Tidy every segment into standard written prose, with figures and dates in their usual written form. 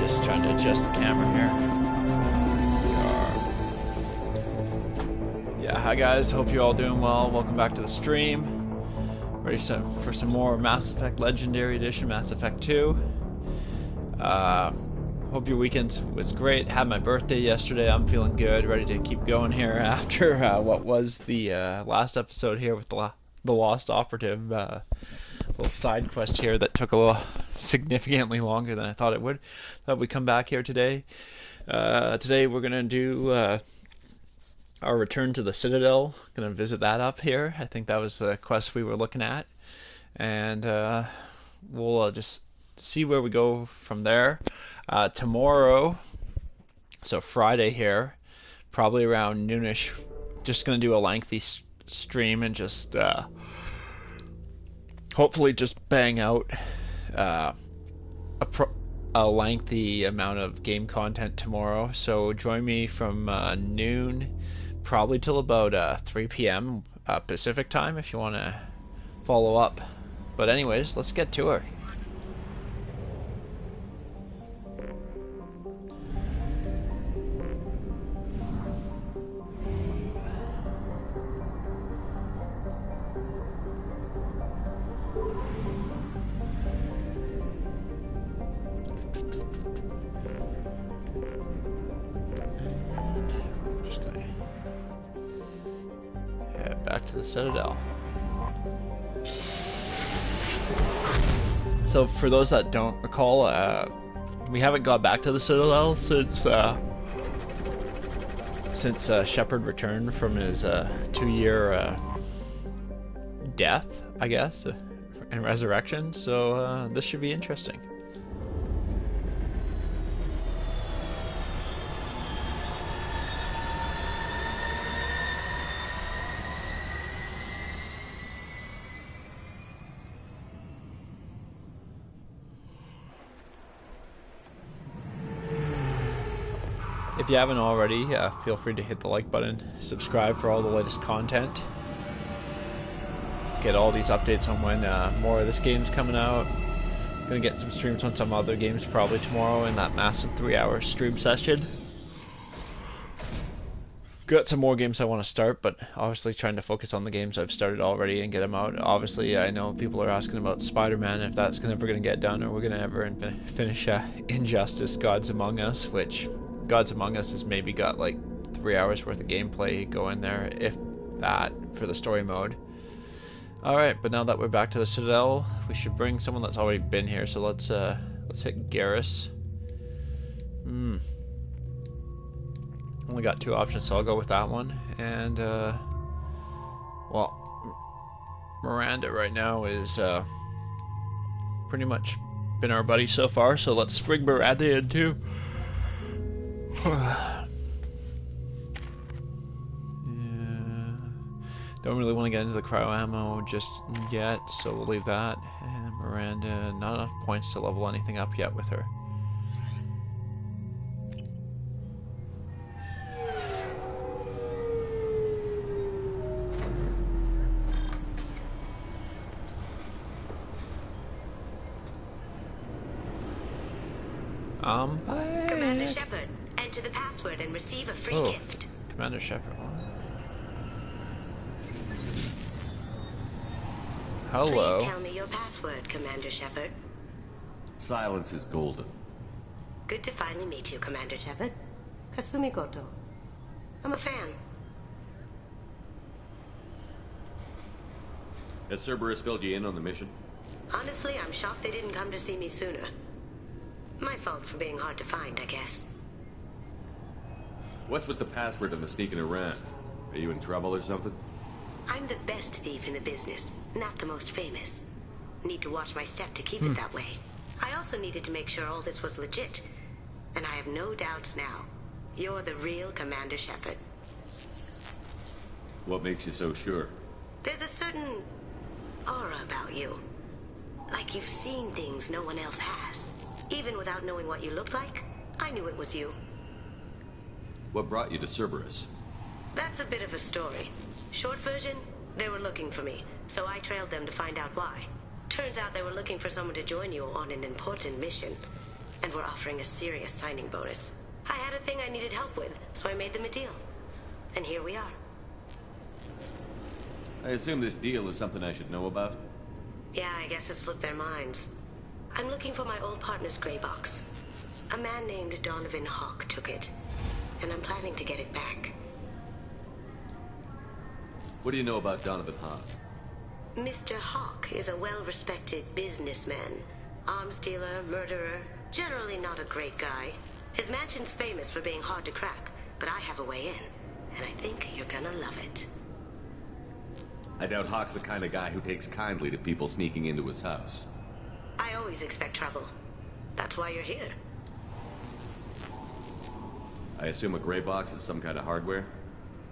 just trying to adjust the camera here. Yeah, hi guys, hope you're all doing well. Welcome back to the stream. Ready for some more Mass Effect Legendary Edition, Mass Effect 2. Hope your weekend was great. Had my birthday yesterday. I'm feeling good, ready to keep going here after what was the last episode here with the Lost Operative. Little side quest here that took a little significantly longer than I thought it would. Thought we'd come back here today. Today we're gonna do our return to the Citadel. Gonna visit that up here. I think that was the quest we were looking at, and we'll just see where we go from there. Tomorrow, so Friday here, probably around noonish, just gonna do a lengthy stream and just hopefully just bang out a lengthy amount of game content tomorrow. So join me from noon probably till about 3 p.m. Pacific time if you want to follow up. But anyways, let's get to it. Back to the Citadel. So for those that don't recall, we haven't got back to the Citadel since Shepard returned from his 2-year death, I guess, and resurrection. So this should be interesting. If you haven't already, feel free to hit the like button, subscribe for all the latest content, get all these updates on when more of this game's coming out. Gonna get some streams on some other games probably tomorrow in that massive 3-hour stream session. Got some more games I want to start, but obviously trying to focus on the games I've started already and get them out. Obviously, I know people are asking about Spider-Man, if that's ever going to get done, or we're going to ever finish Injustice Gods Among Us, which Gods Among Us has maybe got like 3 hours worth of gameplay going there, if that, for the story mode. Alright, but now that we're back to the Citadel, we should bring someone that's already been here, so let's hit Garrus. Only got 2 options, so I'll go with that one. And well, Miranda right now is pretty much been our buddy so far, so let's bring Miranda in too. Yeah. Don't really want to get into the cryo ammo just yet, so we'll leave that. And Miranda, not enough points to level anything up yet with her. Commander Shepard, enter the password and receive a free gift. Commander Shepard. Hello. Please tell me your password, Commander Shepard. Silence is golden. Good to finally meet you, Commander Shepard. Kasumi Goto. I'm a fan. Has Cerberus filled you in on the mission? Honestly, I'm shocked they didn't come to see me sooner. My fault for being hard to find, I guess. What's with the password and the sneaking around? Are you in trouble or something? I'm the best thief in the business, not the most famous. Need to watch my step to keep it that way. I also needed to make sure all this was legit. And I have no doubts now. You're the real Commander Shepard. What makes you so sure? There's a certain aura about you. Like you've seen things no one else has. Even without knowing what you looked like, I knew it was you. What brought you to Cerberus? That's a bit of a story. Short version, they were looking for me, so I trailed them to find out why. Turns out they were looking for someone to join you on an important mission. and were offering a serious signing bonus. I had a thing I needed help with, so I made them a deal. And here we are. I assume this deal is something I should know about? Yeah, I guess it slipped their minds. I'm looking for my old partner's gray box. A man named Donovan Hawk took it, and I'm planning to get it back. What do you know about Donovan Hawk? Mr. Hawk is a well-respected businessman. Arms dealer, murderer, generally not a great guy. His mansion's famous for being hard to crack, but I have a way in, and I think you're gonna love it. I doubt Hawk's the kind of guy who takes kindly to people sneaking into his house. I always expect trouble. That's why you're here. I assume a gray box is some kind of hardware?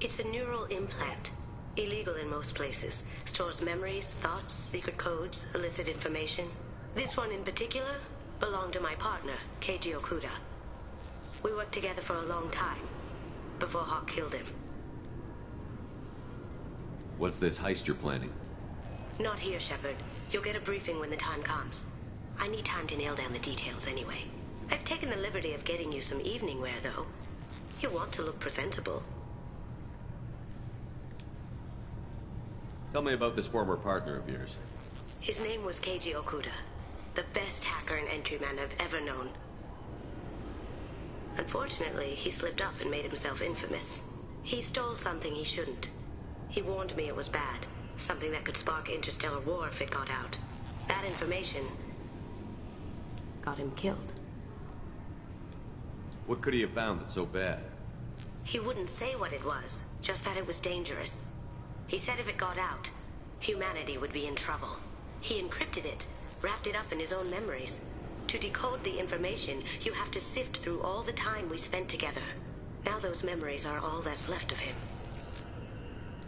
It's a neural implant. Illegal in most places. Stores memories, thoughts, secret codes, illicit information. This one in particular belonged to my partner, Keiji Okuda. We worked together for a long time, before Hawk killed him. What's this heist you're planning? Not here, Shepard. You'll get a briefing when the time comes. I need time to nail down the details anyway. I've taken the liberty of getting you some evening wear, though. You want to look presentable. Tell me about this former partner of yours. His name was Keiji Okuda, the best hacker and entryman I've ever known. Unfortunately, he slipped up and made himself infamous. He stole something he shouldn't. He warned me it was bad, something that could spark interstellar war if it got out. That information got him killed. What could he have found that's so bad? He wouldn't say what it was, just that it was dangerous. He said if it got out, humanity would be in trouble. He encrypted it, wrapped it up in his own memories. To decode the information, you have to sift through all the time we spent together. Now those memories are all that's left of him.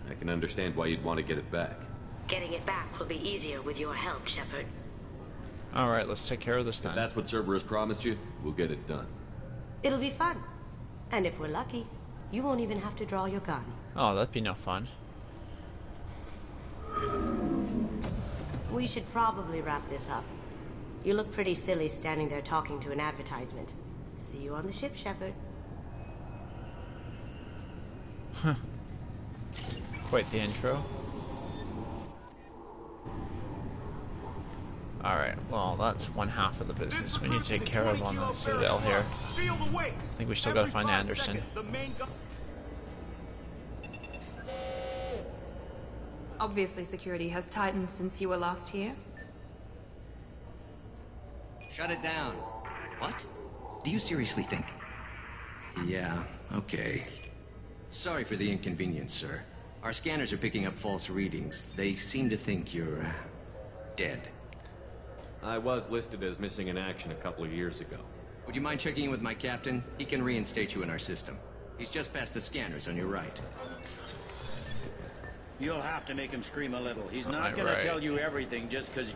I can understand why you'd want to get it back. Getting it back will be easier with your help, Shepard. Alright, let's take care of this If then. that's what Cerberus promised you, we'll get it done. It'll be fun. And if we're lucky, you won't even have to draw your gun. Oh, that'd be no fun. We should probably wrap this up. You look pretty silly standing there talking to an advertisement. See you on the ship, Shepard. Quite the intro. Alright, well, that's one half of the business we need to take care of on the Citadel here. I think we still gotta find Anderson. Obviously, security has tightened since you were last here. Shut it down. What? Do you seriously think? Yeah, okay. Sorry for the inconvenience, sir. Our scanners are picking up false readings. They seem to think you're dead. I was listed as missing in action a couple of years ago. Would you mind checking in with my captain? He can reinstate you in our system. He's just past the scanners on your right. You'll have to make him scream a little. He's not Right, gonna right. tell you everything just because...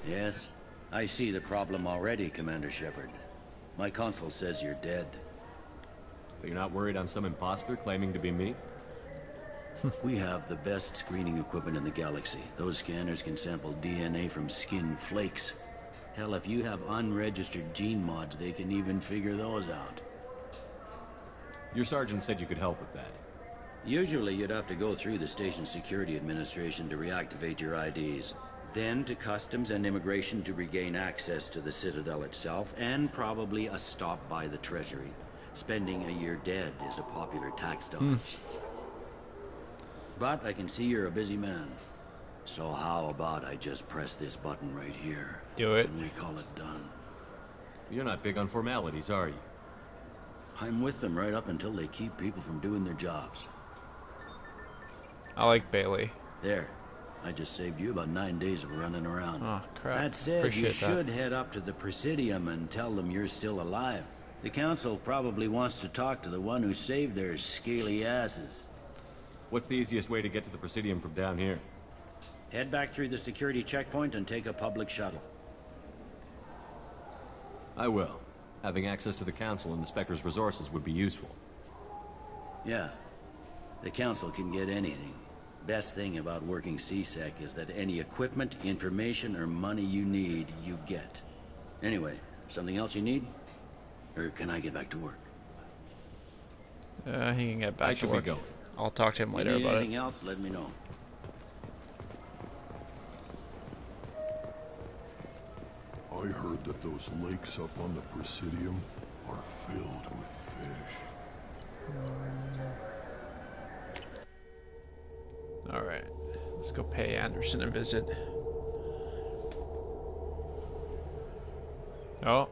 Yes, I see the problem already, Commander Shepard. My console says you're dead. But you're not worried I'm some imposter claiming to be me? We have the best screening equipment in the galaxy. Those scanners can sample DNA from skin flakes. Hell, if you have unregistered gene mods, they can even figure those out. Your sergeant said you could help with that. Usually you'd have to go through the station security administration to reactivate your IDs. Then to customs and immigration to regain access to the Citadel itself, and probably a stop by the Treasury. Spending a year dead is a popular tax dodge. But I can see you're a busy man. So how about I just press this button right here? Do it. And we call it done. You're not big on formalities, are you? I'm with them right up until they keep people from doing their jobs. I like Bailey. There. I just saved you about 9 days of running around. Oh, crap. That said, you Appreciate that. should head up to the Presidium and tell them you're still alive. The Council probably wants to talk to the one who saved their scaly asses. What's the easiest way to get to the Presidium from down here? Head back through the security checkpoint and take a public shuttle. I will. Having access to the Council and the Spectre's resources would be useful. Yeah. The Council can get anything. Best thing about working CSEC is that any equipment, information, or money you need, you get. Anyway, Something else you need? Or can I get back to work? He can get back I to should work. be going. I'll talk to him You later need about anything it. else, let me know. I heard that those lakes up on the Presidium are filled with fish. Alright, let's go pay Anderson a visit. Oh,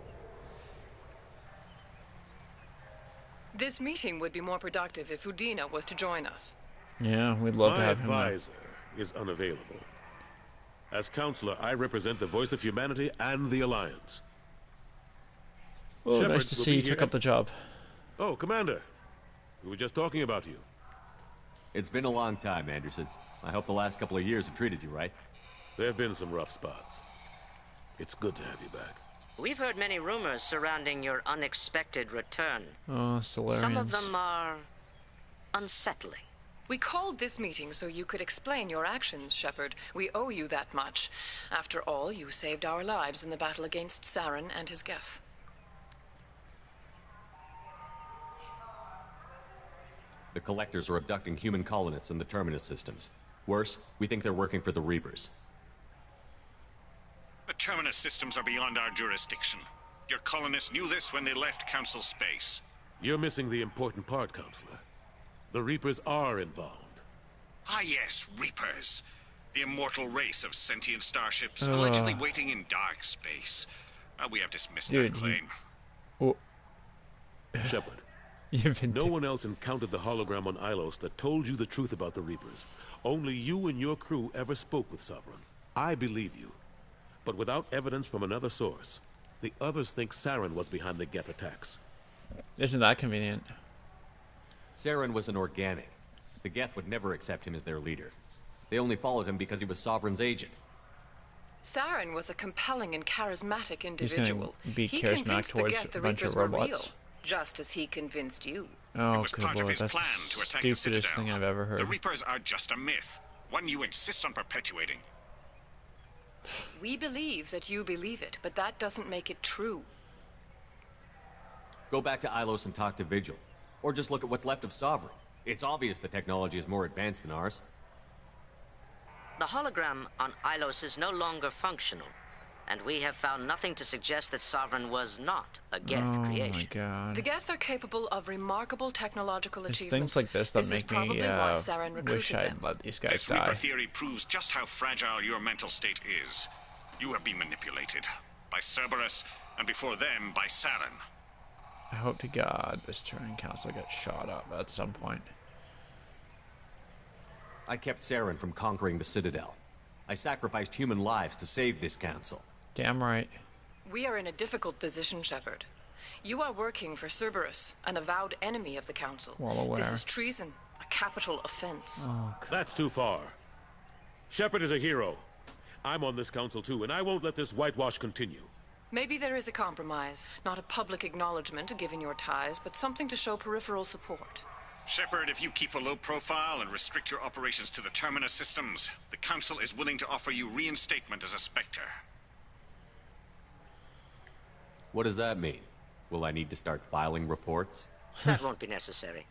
This meeting would be more productive if Udina was to join us. yeah, we'd love to My have him. advisor is unavailable. As counselor, I represent the voice of humanity and the Alliance. Oh, Shepard nice to will see be you here took up the job. Oh, Commander. We were just talking about you. It's been a long time, Anderson. I hope the last couple of years have treated you right. There have been some rough spots. It's good to have you back. We've heard many rumors surrounding your unexpected return. Oh, Solarians. Some of them are unsettling. We called this meeting so you could explain your actions, Shepard. We owe you that much. After all, you saved our lives in the battle against Saren and his Geth. The Collectors are abducting human colonists in the Terminus systems. Worse, we think they're working for the Reapers. The Terminus systems are beyond our jurisdiction. Your colonists knew this when they left Council space. You're missing the important part, Counselor. The Reapers are involved. Ah yes, Reapers. The immortal race of sentient starships allegedly waiting in dark space. We have dismissed Dude, that claim. Oh, Shepard, you've been no one else encountered the hologram on Ilos that told you the truth about the Reapers. Only you and your crew ever spoke with Sovereign. I believe you. But without evidence from another source, the others think Saren was behind the Geth attacks. Isn't that convenient? Saren was an organic. The Geth would never accept him as their leader. They only followed him because he was Sovereign's agent. Saren was a compelling and charismatic He's gonna individual. be He charismatic convinced the towards Geth the a bunch Reapers of were real, robots. just as he convinced you. Oh, It was good part of lord, his that's plan the to attack the stupidest Citadel. thing I've ever The heard. Reapers are just a myth, one you insist on perpetuating. We believe that you believe it, but that doesn't make it true. Go back to Ilos and talk to Vigil. Or just look at what's left of Sovereign. It's obvious the technology is more advanced than ours. The hologram on Ilos is no longer functional, and we have found nothing to suggest that Sovereign was not a Geth Oh creation. my god. The Geth are capable of remarkable technological It's achievements. things like this that is make probably me why Saren recruited wish I'd them. let these guys This die. Reaper theory proves just how fragile your mental state is. You have been manipulated by Cerberus, and before them, by Saren. I hope to God this Turing Council gets shot up at some point. I kept Saren from conquering the Citadel. I sacrificed human lives to save this council. Damn right. We are in a difficult position, Shepard. You are working for Cerberus, an avowed enemy of the Council. Well aware. This is treason, a capital offense. Oh, That's too far. Shepard is a hero. I'm on this council too, and I won't let this whitewash continue. Maybe there is a compromise. Not a public acknowledgement given your ties, but something to show peripheral support. Shepard, if you keep a low profile and restrict your operations to the Terminus systems, the Council is willing to offer you reinstatement as a Spectre. What does that mean? Will I need to start filing reports? That won't be necessary.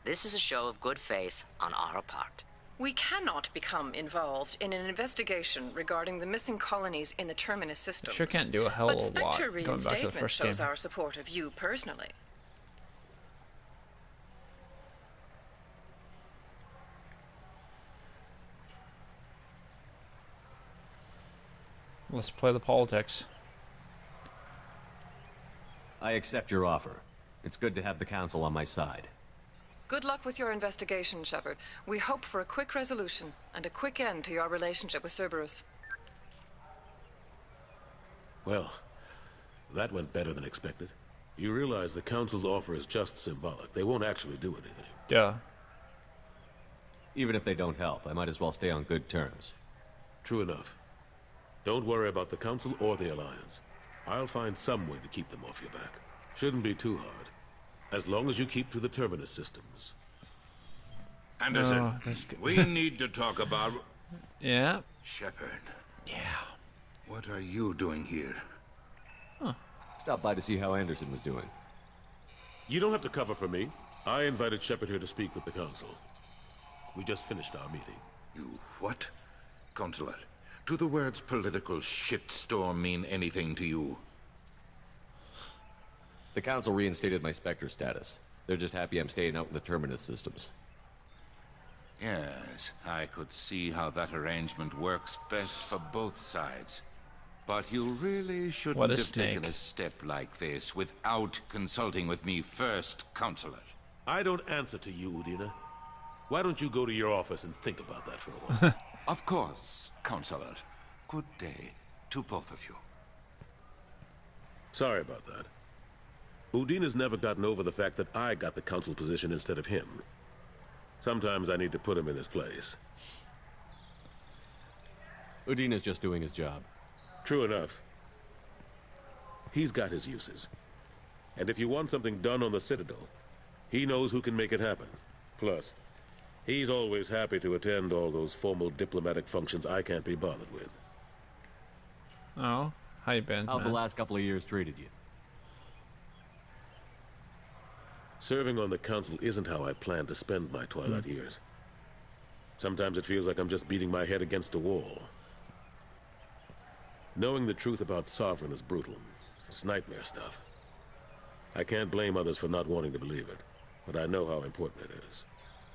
This is a show of good faith on our part. We cannot become involved in an investigation regarding the missing colonies in the Terminus systems. Sure can't do a hell of but a lot Spectre going back to the reinstatement first shows game. our support of you personally. Let's play the politics. I accept your offer. It's good to have the council on my side. Good luck with your investigation, Shepard. We hope for a quick resolution and a quick end to your relationship with Cerberus. Well, that went better than expected. You realize the council's offer is just symbolic. They won't actually do anything. Duh. Even if they don't help, I might as well stay on good terms. True enough. Don't worry about the council or the Alliance. I'll find some way to keep them off your back. Shouldn't be too hard. As long as you keep to the Terminus systems. Anderson, Oh, that's good. we need to talk about... Yeah. Shepard, Yeah. what are you doing here? Stopped by to see how Anderson was doing. You don't have to cover for me. I invited Shepard here to speak with the Council. We just finished our meeting. You what? Consular, do the words political shitstorm mean anything to you? The Council reinstated my Spectre status. They're just happy I'm staying out in the Terminus systems. Yes, I could see how that arrangement works best for both sides. But you really shouldn't have taken a step like this without consulting with me first, Consular. I don't answer to you, Udina. Why don't you go to your office and think about that for a while? Of course, Consular. Good day to both of you. Sorry about that. Udina's never gotten over the fact that I got the Council position instead of him. Sometimes I need to put him in his place. Udina's just doing his job. True enough. He's got his uses. And if you want something done on the Citadel, he knows who can make it happen. Plus, he's always happy to attend all those formal diplomatic functions I can't be bothered with. Oh, how you been? How have the last couple of years treated you? Serving on the Council isn't how I plan to spend my twilight years. Sometimes it feels like I'm just beating my head against a wall. Knowing the truth about Sovereign is brutal. It's nightmare stuff. I can't blame others for not wanting to believe it, but I know how important it is.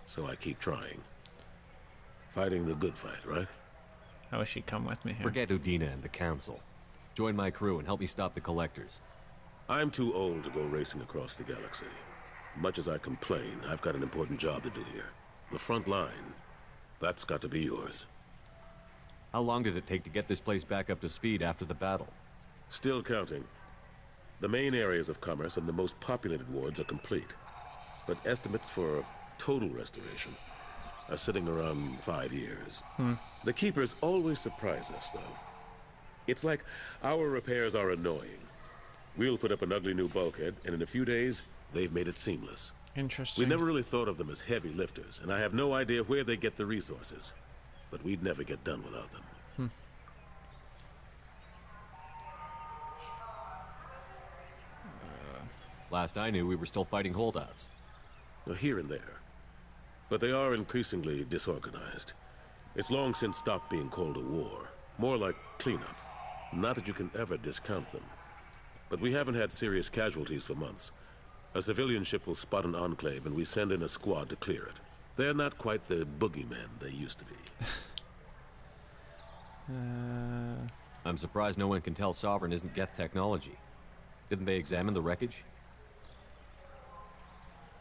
So I keep trying. Fighting the good fight, right? I wish you'd come with me here. Forget Udina and the Council. Join my crew and help me stop the Collectors. I'm too old to go racing across the galaxy. Much as I complain, I've got an important job to do here. The front line. That's got to be yours. How long did it take to get this place back up to speed after the battle? Still counting. The main areas of commerce and the most populated wards are complete. But estimates for total restoration are sitting around 5 years. The Keepers always surprise us, though. It's like our repairs are annoying. We'll put up an ugly new bulkhead, and in a few days, they've made it seamless. Interesting. We never really thought of them as heavy lifters, and I have no idea where they get the resources. But we'd never get done without them. Last I knew, we were still fighting holdouts. Here and there. But they are increasingly disorganized. It's long since stopped being called a war. More like cleanup. Not that you can ever discount them. But we haven't had serious casualties for months. A civilian ship will spot an enclave and we send in a squad to clear it. They're not quite the boogeymen they used to be. I'm surprised no one can tell Sovereign isn't Geth technology. Didn't they examine the wreckage?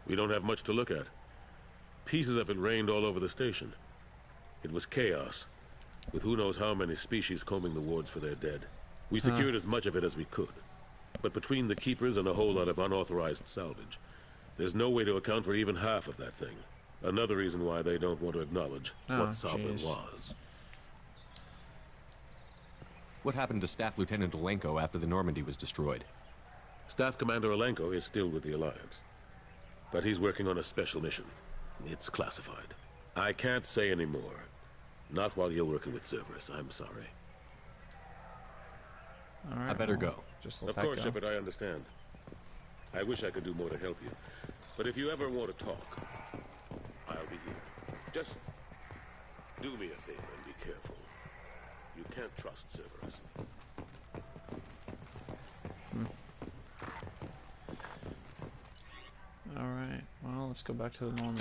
We don't have much to look at. Pieces of it rained all over the station. It was chaos, with who knows how many species combing the wards for their dead. We secured as much of it as we could. But between the Keepers and a whole lot of unauthorized salvage, there's no way to account for even half of that thing. Another reason why they don't want to acknowledge what Sovereign was. What happened to Staff Lieutenant Alenko after the Normandy was destroyed? Staff Commander Alenko is still with the Alliance. But he's working on a special mission. It's classified. I can't say any more. Not while you're working with Cerberus, I'm sorry. All right, I better go. Just let Of that course, go. Shepard, I understand. I wish I could do more to help you. But if you ever want to talk, I'll be here. Just do me a favor and be careful. You can't trust Cerberus. Alright, well, let's go back to the normal.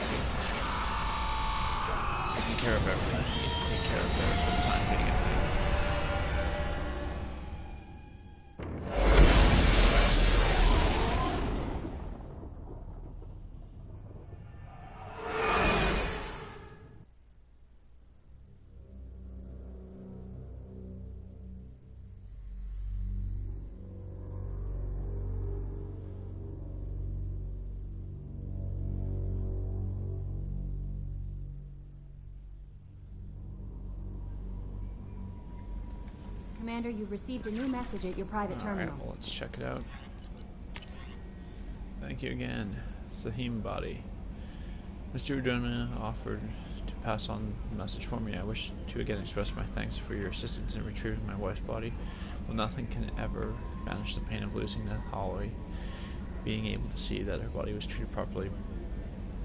Taking care of everything. Take care of it for the time being, I think. Commander, you've received a new message at your private terminal. Alright, well, let's check it out. Thank you again, Sahim Body. Mr. Udona offered to pass on the message for me. I wish to again express my thanks for your assistance in retrieving my wife's body. Well, nothing can ever banish the pain of losing Holly. Being able to see that her body was treated properly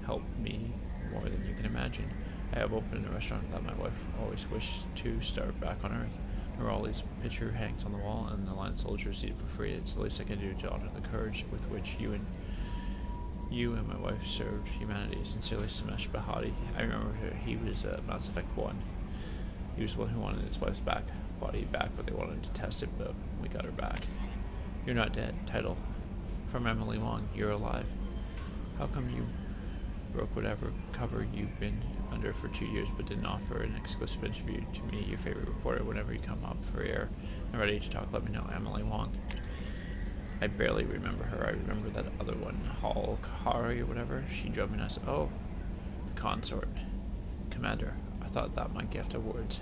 helped me more than you can imagine. I have opened a restaurant that my wife always wished to start back on Earth. Nerali's picture hangs on the wall, and the line soldiers eat for free. It's the least I can do to honor the courage with which you and my wife served humanity. Sincerely, Samesh Bahati. I remember he was Mass Effect 1. He was the one who wanted his wife's body back, but they wanted to test it, but we got her back. You're not dead. Title. From Emily Wong. You're alive. How come you broke whatever cover you've been under for 2 years, but didn't offer an exclusive interview to me, your favorite reporter, whenever you come up for air and ready to talk? Let me know. Emily Wong. I barely remember her. I remember that other one, Hari or whatever. She drove me nuts. Oh, the consort. Commander, I thought that my gift of words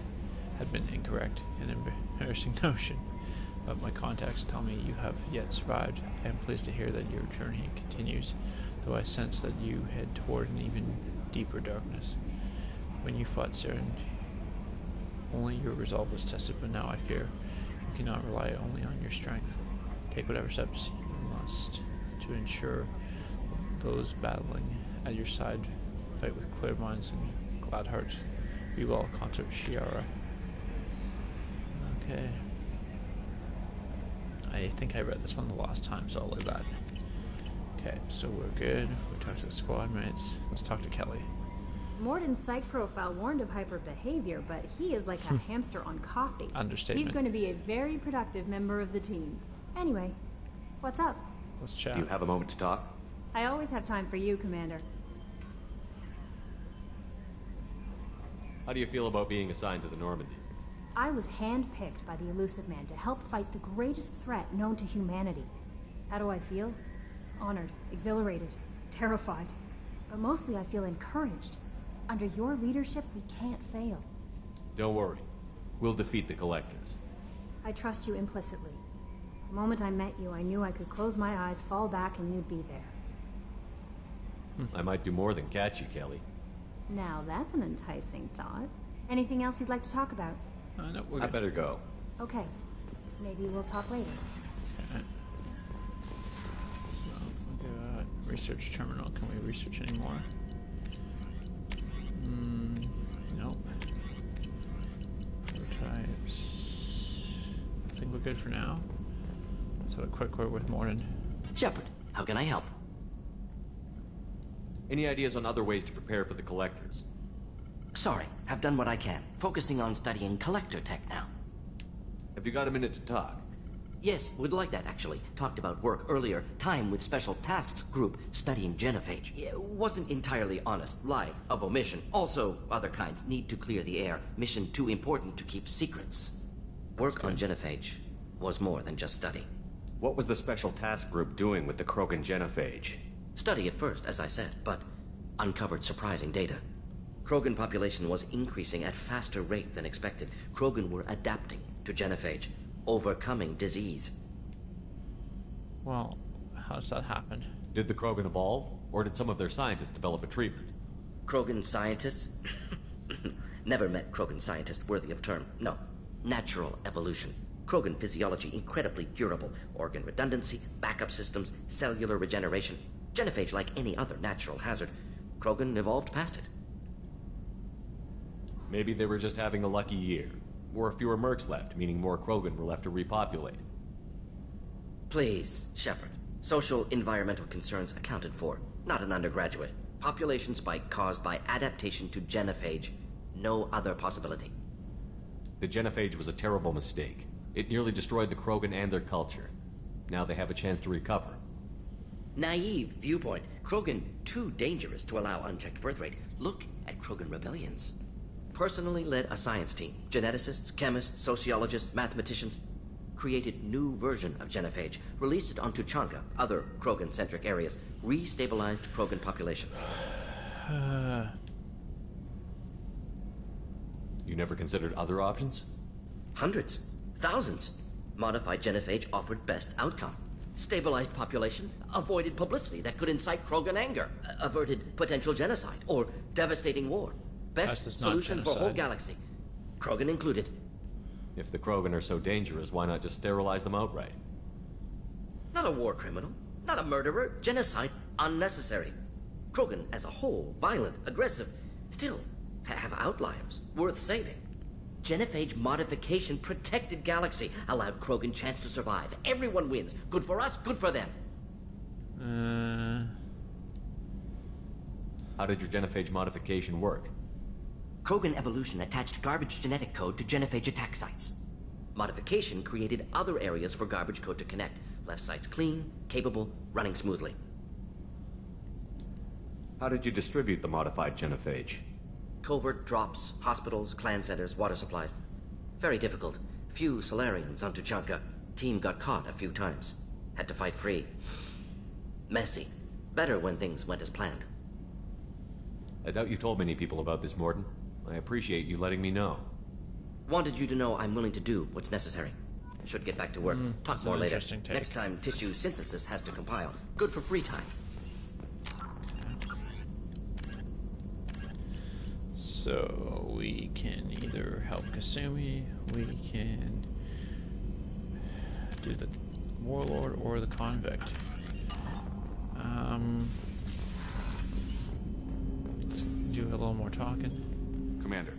had been incorrect, an embarrassing notion, but my contacts tell me you have yet survived. I am pleased to hear that your journey continues, though I sense that you head toward an even deeper darkness. When you fought Saren, only your resolve was tested, but now I fear you cannot rely only on your strength. Take whatever steps you must to ensure those battling at your side fight with clear minds and glad hearts. Be well, Consort Shiara. Okay. I think I read this one the last time, so I'll leave that. Okay, so we're good. We talked to the squad mates. Let's talk to Kelly. Morden's psych profile warned of hyper behavior, but he is like a hamster on coffee. Understatement. He's going to be a very productive member of the team. Anyway, what's up? Let's chat. Do you have a moment to talk? I always have time for you, Commander. How do you feel about being assigned to the Normandy? I was handpicked by the Illusive Man to help fight the greatest threat known to humanity. How do I feel? Honored, exhilarated, terrified. But mostly I feel encouraged. Under your leadership, we can't fail. Don't worry. We'll defeat the Collectors. I trust you implicitly. The moment I met you, I knew I could close my eyes, fall back, and you'd be there. I might do more than catch you, Kelly. Now that's an enticing thought. Anything else you'd like to talk about? No, I better go. Okay. Maybe we'll talk later. Okay. So, we got research terminal. Can we research any more? Nope. Prototypes. I think we're good for now. Let's have a quick word with Morden. Shepard, how can I help? Any ideas on other ways to prepare for the Collectors? Sorry, have done what I can. Focusing on studying Collector tech now. Have you got a minute to talk? Yes, would like that actually. Talked about work earlier. Time with Special Tasks Group studying genophage. Wasn't entirely honest. Lie of omission. Also, other kinds. Need to clear the air. Mission too important to keep secrets. Work on genophage was more than just study. What was the Special Task Group doing with the Krogan genophage? Study at first, as I said, but uncovered surprising data. Krogan population was increasing at faster rate than expected. Krogan were adapting to genophage, overcoming disease. Well, how does that happen? Did the Krogan evolve, or did some of their scientists develop a treatment? Krogan scientists? Never met Krogan scientist worthy of term. No. Natural evolution. Krogan physiology incredibly durable. Organ redundancy, backup systems, cellular regeneration. Genophage like any other natural hazard. Krogan evolved past it. Maybe they were just having a lucky year. Or fewer mercs left, meaning more Krogan were left to repopulate. Please, Shepard. Social environmental concerns accounted for. Not an undergraduate. Population spike caused by adaptation to genophage. No other possibility. The genophage was a terrible mistake. It nearly destroyed the Krogan and their culture. Now they have a chance to recover. Naive viewpoint. Krogan too dangerous to allow unchecked birth rate. Look at Krogan rebellions. Personally led a science team. Geneticists, chemists, sociologists, mathematicians. Created new version of genophage. Released it onto Chanka, other Krogan-centric areas. Restabilized Krogan population. You never considered other options? Hundreds. Thousands. Modified genophage offered best outcome. Stabilized population, avoided publicity that could incite Krogan anger, averted potential genocide, or devastating war. Best solution for whole galaxy. Krogan included. If the Krogan are so dangerous, why not just sterilize them outright? Not a war criminal, not a murderer. Genocide, unnecessary. Krogan as a whole, violent, aggressive, still have outliers, worth saving. Genophage modification protected Galaxy, allowed Krogan chance to survive. Everyone wins. Good for us, good for them. How did your genophage modification work? Krogan evolution attached garbage genetic code to genophage attack sites. Modification created other areas for garbage code to connect. Left sites clean, capable, running smoothly. How did you distribute the modified genophage? Covert drops, hospitals, clan centers, water supplies. Very difficult. Few Solarians on Tuchanka. Team got caught a few times. Had to fight free. Messy. Better when things went as planned. I doubt you told many people about this, Mordin. I appreciate you letting me know. Wanted you to know I'm willing to do what's necessary. Should get back to work. Talk more later. Next time, tissue synthesis has to compile. Good for free time. So we can either help Kasumi, we can do the warlord or the convict. Let's do a little more talking. Commander,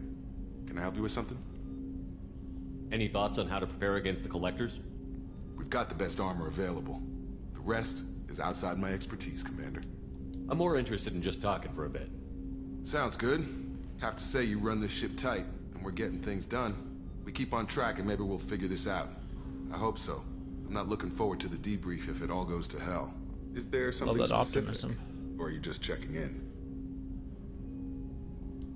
can I help you with something? Any thoughts on how to prepare against the Collectors? We've got the best armor available. The rest is outside my expertise, Commander. I'm more interested in just talking for a bit. Sounds good. Have to say you run this ship tight, and we're getting things done. We keep on track and maybe we'll figure this out. I hope so. I'm not looking forward to the debrief if it all goes to hell. Is there something specific? Optimism. Or are you just checking in?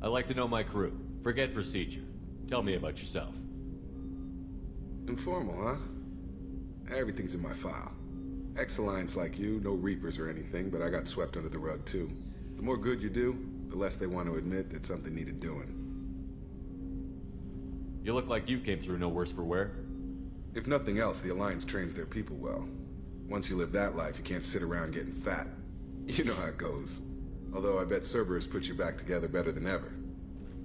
I like to know my crew. Forget procedure. Tell me about yourself. Informal, huh? Everything's in my file. Ex-Alliance like you, no Reapers or anything, but I got swept under the rug too. The more good you do, the less they want to admit that something needed doing. You look like you came through no worse for wear. If nothing else, the Alliance trains their people well. Once you live that life, you can't sit around getting fat. You know how it goes. Although I bet Cerberus put you back together better than ever.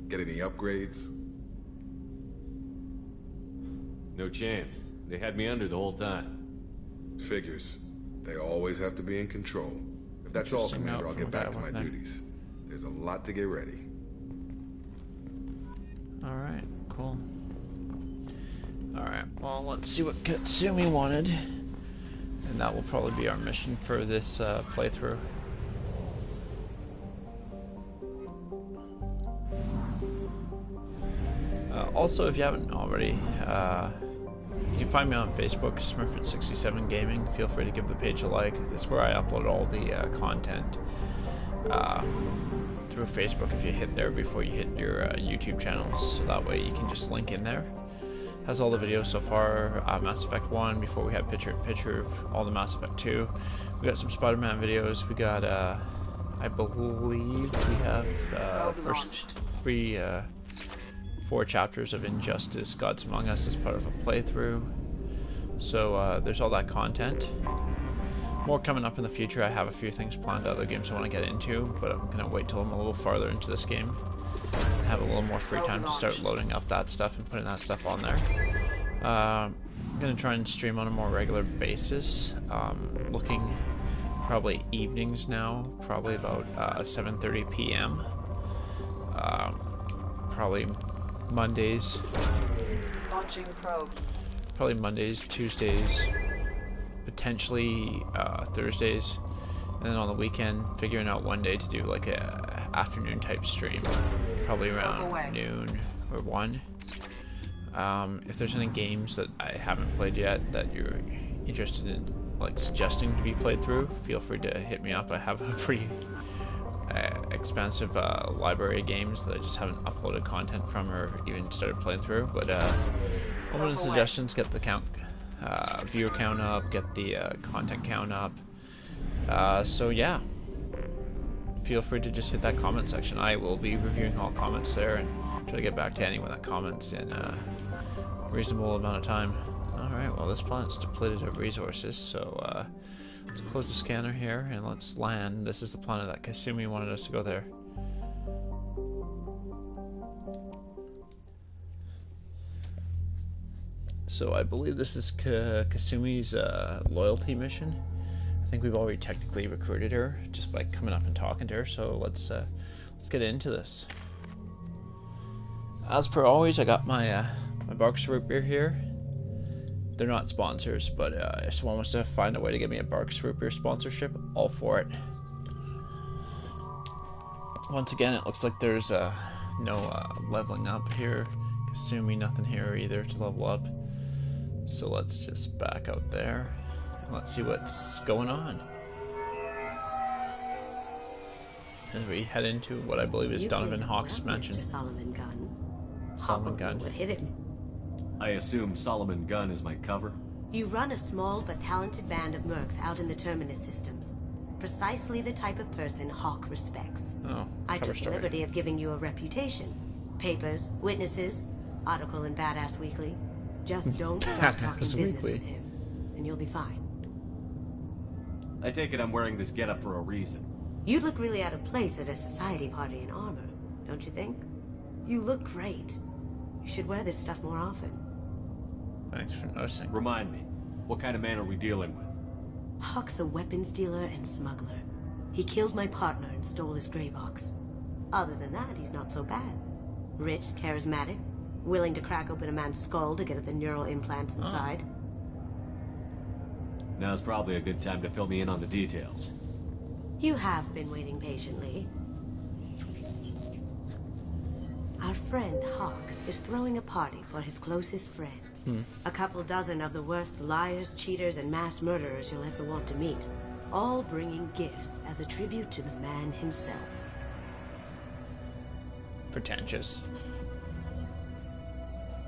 Get any upgrades? No chance. They had me under the whole time. Figures. They always have to be in control. If that's all, Commander, I'll get back to my duties. There's a lot to get ready. Alright, cool. Alright, well, let's see what Katsumi wanted. And that will probably be our mission for this playthrough. Also, if you haven't already, you can find me on Facebook, Smurfit67 Gaming. Feel free to give the page a like. That's where I upload all the content through Facebook. If you hit there before you hit your YouTube channels, so that way you can just link in there. Has all the videos so far. Mass Effect 1 before we had picture of all the Mass Effect 2. We got some Spider-Man videos. We got I believe we have first 4 chapters of Injustice Gods Among Us as part of a playthrough. So there's all that content. More coming up in the future. I have a few things planned, other games I want to get into, but I'm going to wait till I'm a little farther into this game and have a little more free time to start loading up that stuff and putting that stuff on there. I'm going to try and stream on a more regular basis. Looking probably evenings now, probably about 7:30 p.m. Probably Mondays. Launching probe. Probably Mondays, Tuesdays, potentially Thursdays, and then on the weekend figuring out one day to do like a afternoon type stream, probably around noon or 1. If there's any games that I haven't played yet that you're interested in like suggesting to be played through, feel free to hit me up. I have a pretty expansive library of games that I just haven't uploaded content from or even started playing through, but open suggestions, get the count, viewer count up, get the content count up. So yeah, feel free to just hit that comment section. I will be reviewing all comments there and try to get back to anyone that comments in a reasonable amount of time. Alright, well this planet's depleted of resources, so let's close the scanner here and let's land. This is the planet that Kasumi wanted us to go there. So I believe this is Kasumi's loyalty mission. I think we've already technically recruited her just by coming up and talking to her. So let's get into this. As per always, I got my my Barks root beer here. They're not sponsors, but if someone wants to find a way to get me a Barks root beer sponsorship, all for it. Once again, it looks like there's no leveling up here. Kasumi, nothing here either to level up. So let's just back out there. Let's see what's going on. As we head into what I believe is Donovan Hawk's mansion. Mr. Solomon Gunn. Solomon Gunn. What hit him? I assume Solomon Gunn is my cover? You run a small but talented band of mercs out in the Terminus systems. Precisely the type of person Hawk respects. Oh, I took the liberty of giving you a reputation. Papers, witnesses, article in Badass Weekly. Just don't start talking business with him, and you'll be fine. I take it I'm wearing this getup for a reason. You'd look really out of place at a society party in armor, don't you think? You look great. You should wear this stuff more often. Thanks for noticing. Remind me, what kind of man are we dealing with? Hawk's a weapons dealer and smuggler. He killed my partner and stole his gray box. Other than that, he's not so bad. Rich, charismatic, willing to crack open a man's skull to get at the neural implants inside. Now's probably a good time to fill me in on the details. You have been waiting patiently. Our friend Hawk is throwing a party for his closest friends. A couple dozen of the worst liars, cheaters, and mass murderers you'll ever want to meet. All bringing gifts as a tribute to the man himself. Pretentious.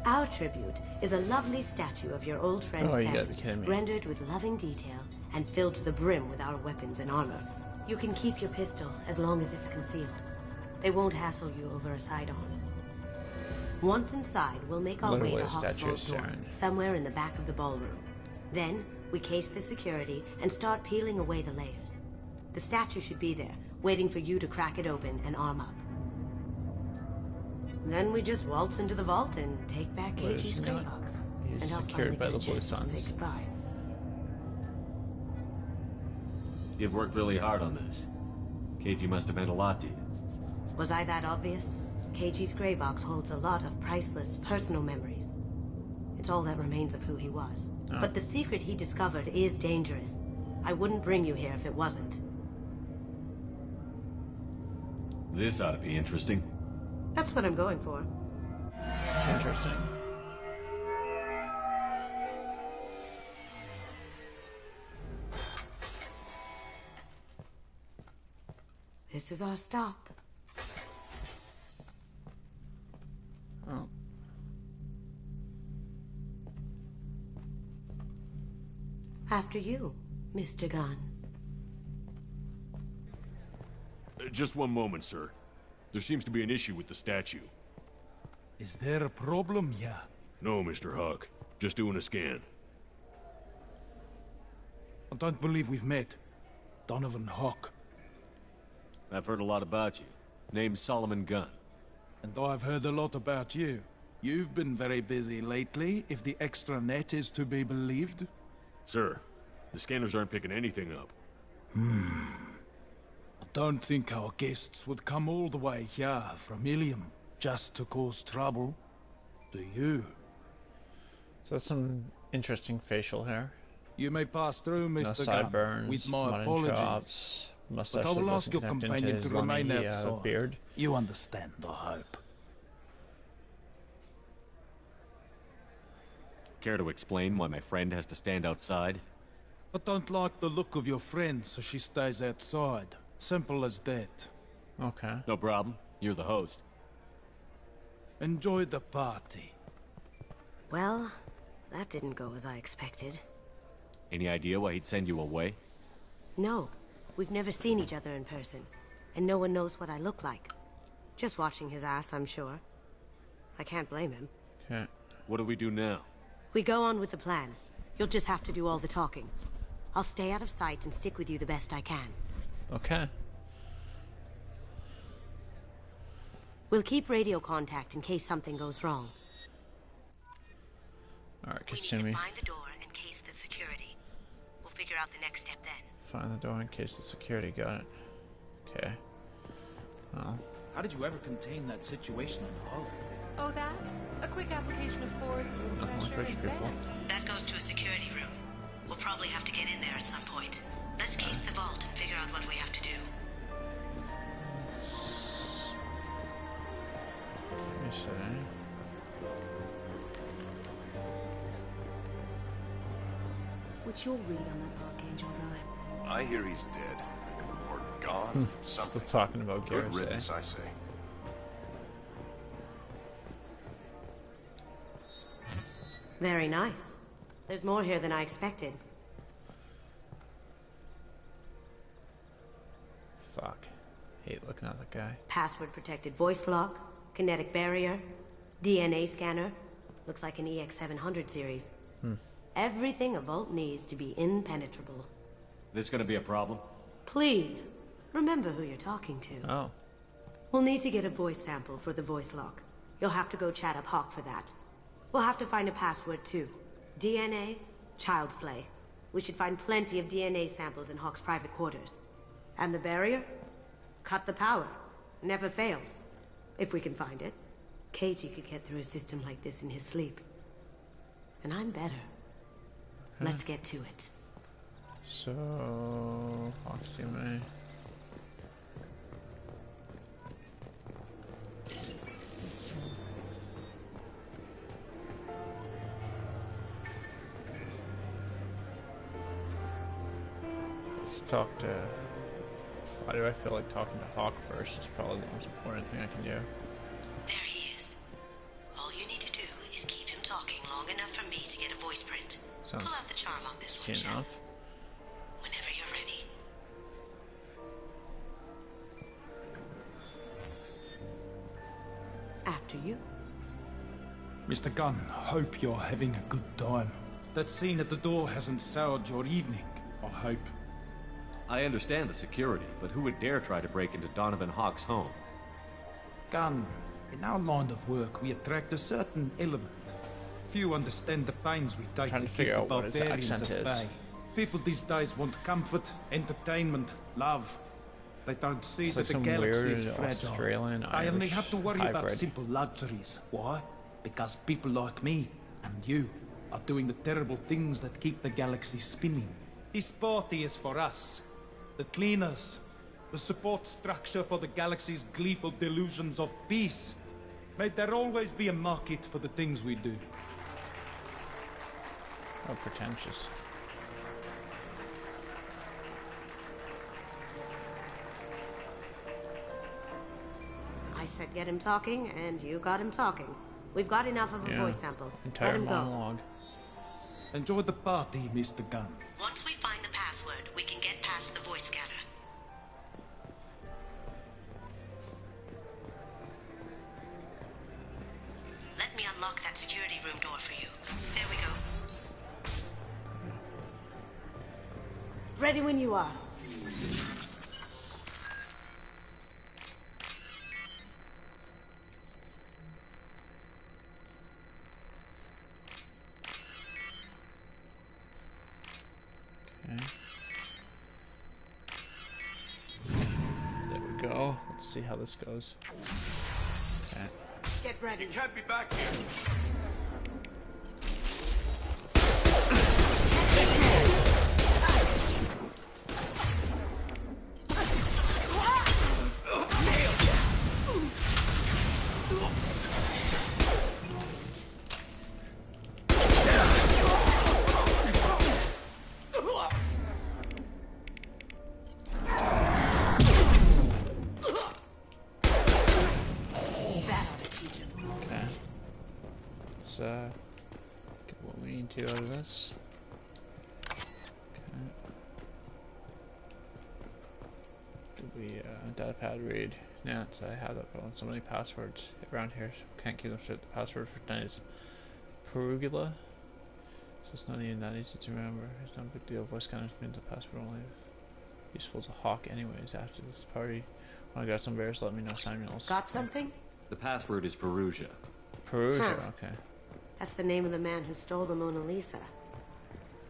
Our tribute is a lovely statue of your old friend you Sam, gotta be kidding me. rendered with loving detail and filled to the brim with our weapons and armor. You can keep your pistol as long as it's concealed. They won't hassle you over a side-on. Once inside, we'll make our way to Hawk's vault door, somewhere in the back of the ballroom. Then, we case the security and start peeling away the layers. The statue should be there, waiting for you to crack it open and arm up. Then we just waltz into the vault and take back KG's gray box. He's and I'll secured by the Blue Suns. Say goodbye. You've worked really hard on this. KG must have meant a lot to you. Was I that obvious? KG's gray box holds a lot of priceless personal memories. It's all that remains of who he was. But the secret he discovered is dangerous. I wouldn't bring you here if it wasn't. This ought to be interesting. That's what I'm going for. Interesting. This is our stop. Oh. After you, Mr. Gunn. Just one moment, sir. There seems to be an issue with the statue. Is there a problem here? No, Mr. Hawk. Just doing a scan. I don't believe we've met. Donovan Hawk. I've heard a lot about you. Name's Solomon Gunn. And I've heard a lot about you. You've been very busy lately, if the extranet is to be believed. Sir, the scanners aren't picking anything up. I don't think our guests would come all the way here from Ilium just to cause trouble. Do you? So that's some interesting facial hair. You may pass through, Mr. No Gunn, sideburns, with my mutton apologies. chops, mustache But I will that ask your doesn't connect companion into to his remain longy, outside. beard. You understand, I hope. Care to explain why my friend has to stand outside? I don't like the look of your friend, so she stays outside. Simple as that. Okay. No problem. You're the host. Enjoy the party. Well, that didn't go as I expected. Any idea why he'd send you away? No, we've never seen each other in person, and no one knows what I look like. Just watching his ass, I'm sure. I can't blame him. Okay. What do we do now? We go on with the plan. You'll just have to do all the talking. I'll stay out of sight and stick with you the best I can. Okay. We'll keep radio contact in case something goes wrong. Alright, We need to find the door and case the security. We'll figure out the next step then. Find the door in case the security got it. Okay. Well. How did you ever contain that situation on Hull? Oh, that? A quick application of force, a little pressure, and then... That goes to a security room. We'll probably have to get in there at some point. Let's case the vault and figure out what we have to do. Let me see. What's your read on that Archangel guy? I hear he's dead. Or gone. Something. Still talking about Garrus, Good riddance, I say. Very nice. There's more here than I expected. Fuck. Hate looking at that guy. Password protected voice lock, kinetic barrier, DNA scanner. Looks like an EX700 series. Everything a vault needs to be impenetrable. This gonna be a problem? Please, remember who you're talking to. Oh. We'll need to get a voice sample for the voice lock. You'll have to go chat up Hawk for that. We'll have to find a password too. DNA, child's play. We should find plenty of DNA samples in Hawk's private quarters. And the barrier? Cut the power. Never fails. If we can find it. KG could get through a system like this in his sleep. And I'm better. Let's get to it. So, Hawk's DNA. Let's talk to... Why do I feel like talking to Hawk first? It's probably the most important thing I can do. There he is. All you need to do is keep him talking long enough for me to get a voice print. Sounds Pull out the charm on this one, enough. Whenever you're ready. After you. Mr. Gunn, hope you're having a good time. That scene at the door hasn't soured your evening, I hope. I understand the security, but who would dare try to break into Donovan Hawk's home? Gunn, in our line of work, we attract a certain element. Few understand the pains we take to keep the barbarians at bay. People these days want comfort, entertainment, love. They don't see that the galaxy is fragile. They only have to worry about simple luxuries. Why? Because people like me and you are doing the terrible things that keep the galaxy spinning. This party is for us, the cleaners, the support structure for the galaxy's gleeful delusions of peace. May there always be a market for the things we do. How pretentious. I said get him talking, and you got him talking. We've got enough of a voice sample. Let him monologue. go. Enjoy the party, Mr. Gunn. Once we find the password, we can get past the voice scanner. Let me unlock that security room door for you. There we go. Ready when you are. There we go. Let's see how this goes. Okay. Get ready. You can't be back here. Get what we need to out of this. Okay. Did we data pad read? Yeah, it's, I have that, but on so many passwords around here, so can't keep them straight. The password for tonight is Perugula. So it's not even that easy to remember. It's not a big deal. Voice scanners means the password only useful to Hawk anyways after this party. When I got some bears, let me know, Samuels. Got something? The password is Perugia. Perugia, okay. That's the name of the man who stole the Mona Lisa.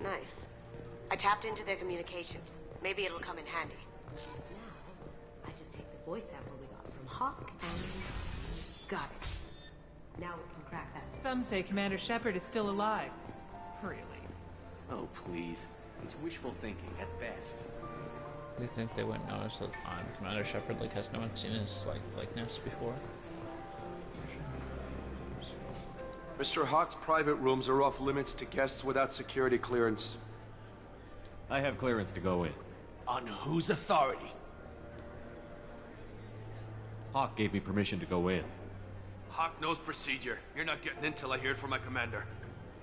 Nice. I tapped into their communications. Maybe it'll come in handy. Now, I just take the voice sample we got from Hawk and... got it. Now we can crack that. Some say Commander Shepard is still alive. Really? Oh, please. It's wishful thinking at best. Do you think they wouldn't notice that Commander Shepard has no one seen his likeness before? Mr. Hawk's private rooms are off limits to guests without security clearance. I have clearance to go in. On whose authority? Hawk gave me permission to go in. Hawk knows procedure. You're not getting in till I hear it from my commander.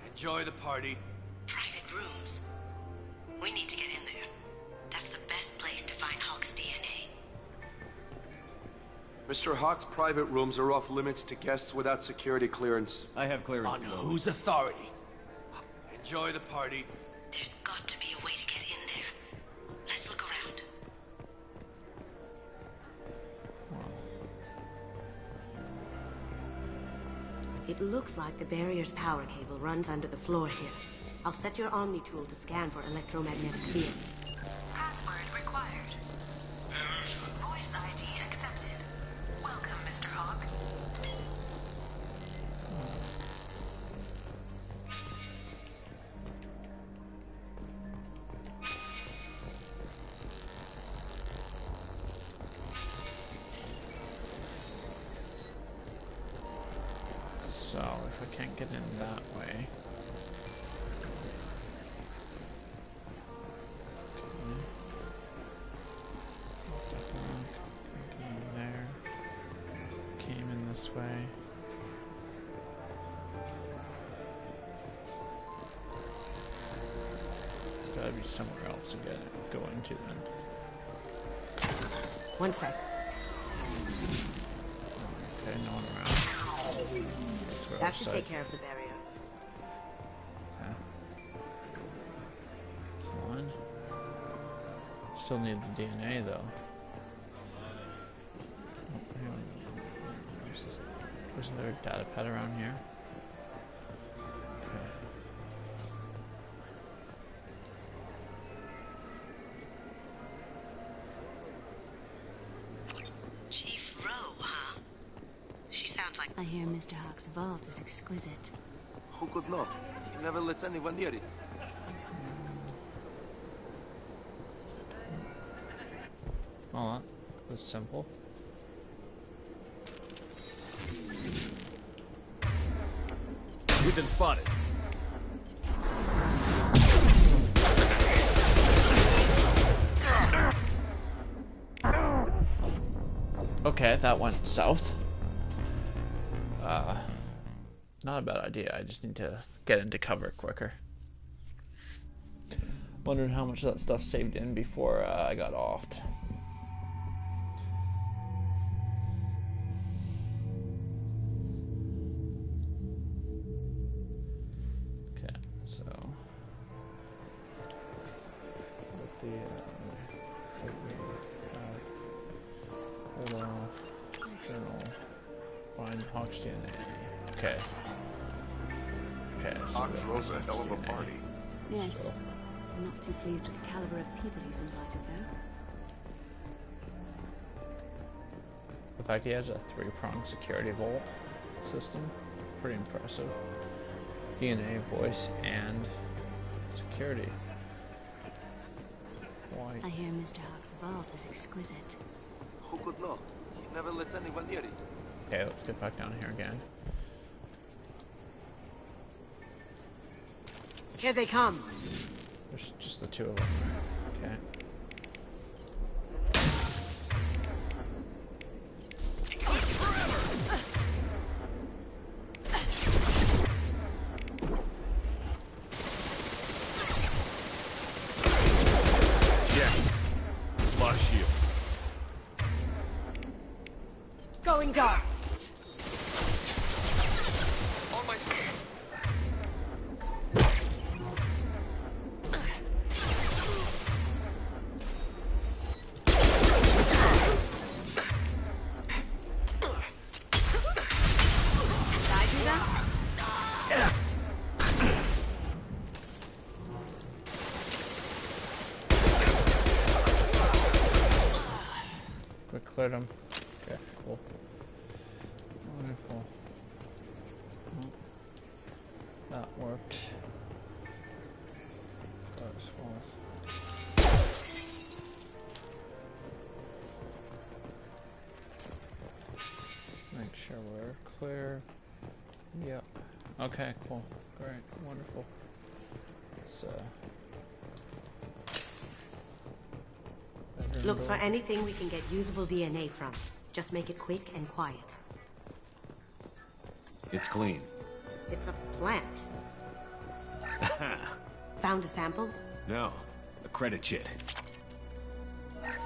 Enjoy the party. Private rooms. We need to get in there. That's the best place to find Hawk's DNA. Mr. Hawk's private rooms are off limits to guests without security clearance. I have clearance on whose authority? Enjoy the party. There's got to be a way to get in there. Let's look around. It looks like the barrier's power cable runs under the floor here. I'll set your Omni tool to scan for electromagnetic fields. Password required. Voice ID accepted. Welcome, Mr. Hawk. So, if I can't get in that way... way. Gotta be somewhere else to get it going to then. One sec. Okay, no one around. That should take care of the barrier. Okay. One. Still need the DNA though. Isn't there a data pad around here? Okay. Chief Rowe, huh? She sounds like... I hear Mr. Hawk's vault is exquisite. Who could know? He never lets anyone near it. Well, that was simple. We've been spotted. Okay, that went south. Not a bad idea. I just need to get into cover quicker. Wondering how much of that stuff saved in before I got offed. So, with the journal, find Hawk's DNA. Okay. Okay. So Hawk throws a hell of a party. Yes. So. I'm not too pleased with the caliber of people he's invited, though. The fact he has a 3-pronged security vault system, pretty impressive. DNA, voice, and security. Why? I hear Mr. Hawk's vault is exquisite. Who could know? He never lets anyone near it. Okay, let's get back down here again. Here they come. There's just the two of them. Okay. Going dark. On my feet. Did I do that? cleared them. Okay, cool. Wonderful. Oh, that worked. Those walls. Make sure we're clear. Yep. Okay, cool. Great. Wonderful. So. Look for anything we can get usable DNA from. Just make it quick and quiet. It's clean. It's a plant. Found a sample? No. A credit chit.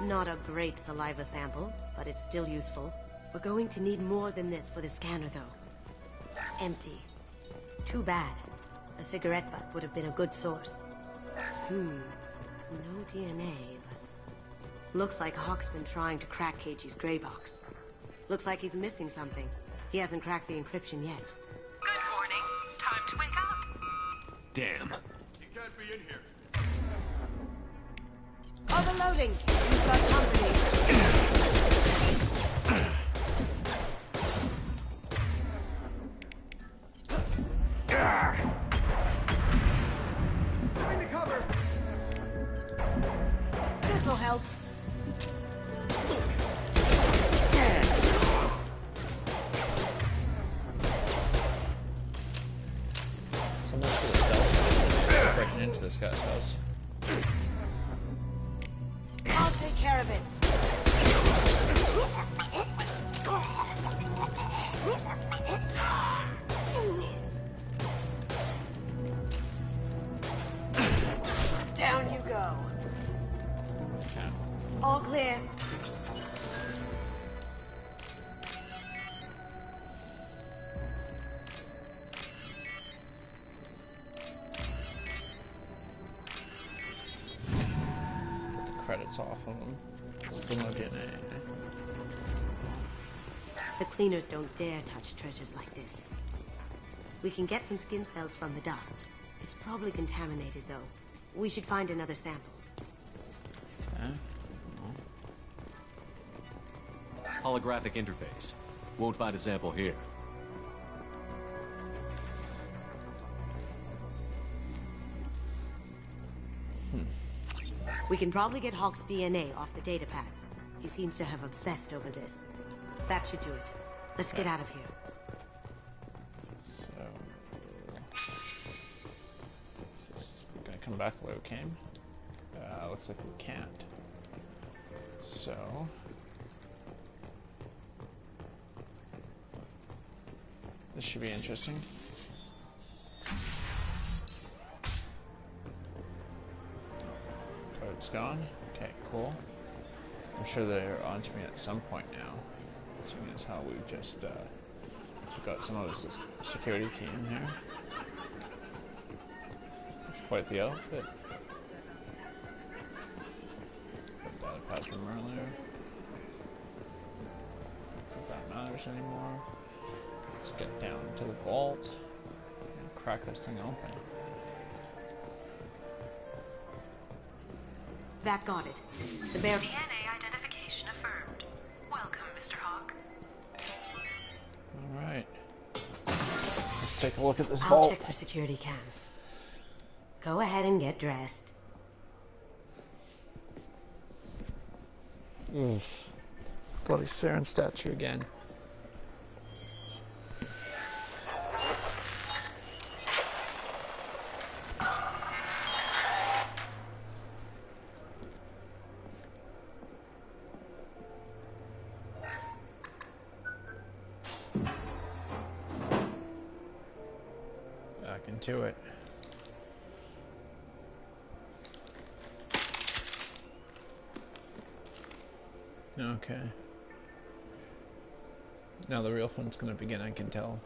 Not a great saliva sample, but it's still useful. We're going to need more than this for the scanner, though. Empty. Too bad. A cigarette butt would have been a good source. No DNA, but... Looks like Hawk's been trying to crack KG's gray box. Looks like he's missing something. He hasn't cracked the encryption yet. Good morning. Time to wake up. Damn. You can't be in here. Overloading! You've got company. Find the cover! This'll help. Someone's stealth breaking into this guy's house. I'll take care of it. Down you go. All clear. Credits off of them. Still no DNA. The cleaners don't dare touch treasures like this. We can get some skin cells from the dust. It's probably contaminated, though. We should find another sample. Holographic interface. Won't find a sample here. We can probably get Hawk's DNA off the datapad. He seems to have obsessed over this. That should do it. Let's get out of here. So, gonna come back the way we came. Looks like we can't. So. This should be interesting. Code's gone. Okay, cool. I'm sure they're onto me at some point now. Seeing as how we just took out some of this security key in here. It's quite the outfit. Put that apart from earlier. If that matters anymore. Let's get down to the vault and crack this thing open. That got it. The bear... DNA identification affirmed. Welcome, Mr. Hawk. Alright. Let's take a look at this I'll vault. check for security cams. Go ahead and get dressed. Oof. Bloody Saren statue again. Back into it. Okay. Now the real fun's gonna begin, I can tell.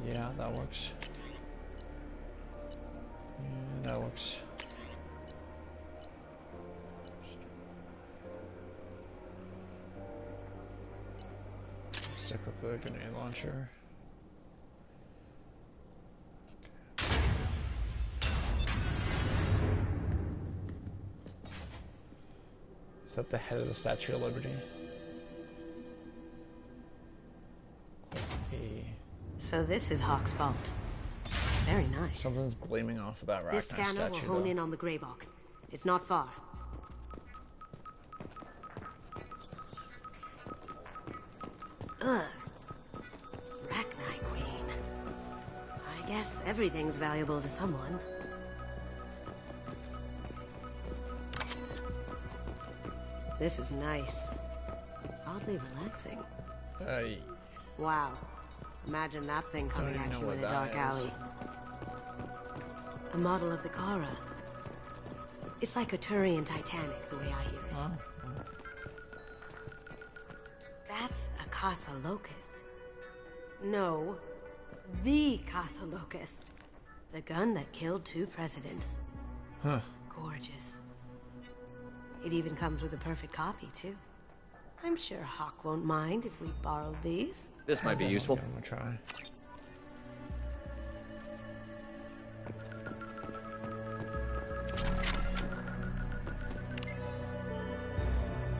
Yeah, that works. Yeah, that works. Stick with the grenade launcher. Is that the head of the Statue of Liberty? Okay. So this is Hawk's vault. Very nice. Something's gleaming off of that This scanner will hone in on the gray box. It's not far. Ugh. Rachni Queen. I guess everything's valuable to someone. This is nice. Oddly relaxing. Wow. Imagine that thing coming at you in a dark alley. A model of the Kara. It's like a Turian Titanic, the way I hear it. That's a Casa Locust. No, the Casa Locust. The gun that killed 2 presidents. Huh. Gorgeous. It even comes with a perfect copy, too. I'm sure Hawk won't mind if we borrowed these. This might be useful. I'm gonna try.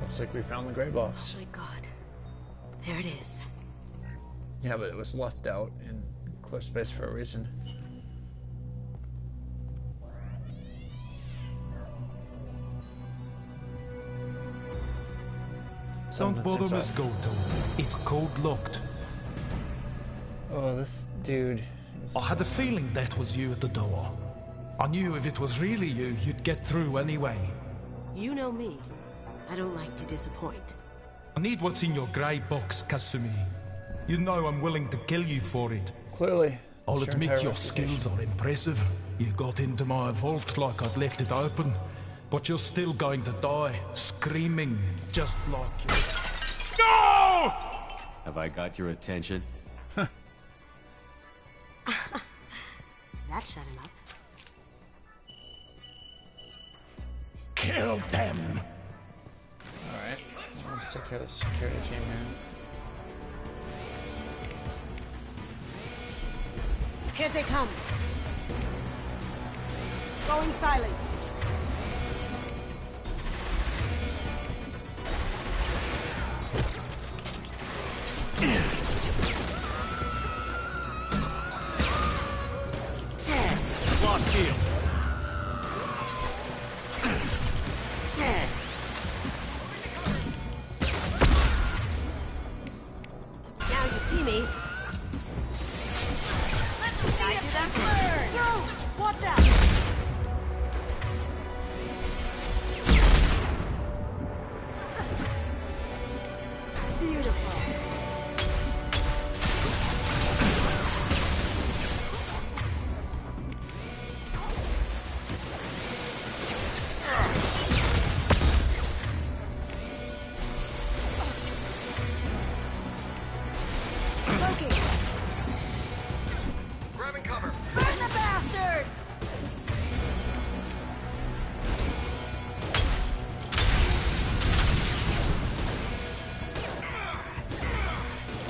Looks like we found the gray box. Oh my god. There it is. Yeah, but it was left out in clear space for a reason. Don't bother, Miss Goto. It's code locked. Oh, this dude. I had a feeling that was you at the door. I knew if it was really you, you'd get through anyway. You know me. I don't like to disappoint. I need what's in your grey box, Kasumi. You know I'm willing to kill you for it. Clearly. I'll admit your skills are impressive. You got into my vault like I'd left it open. But you're still going to die, screaming, just like you. No! Have I got your attention? That shut him up. Kill them! Alright, let's take care of the security team here. Here they come. Going silent. Lost shield. Now you see me. Guide to them first. Yo, watch out. Beautiful. Grabbing cover. Burn the bastards!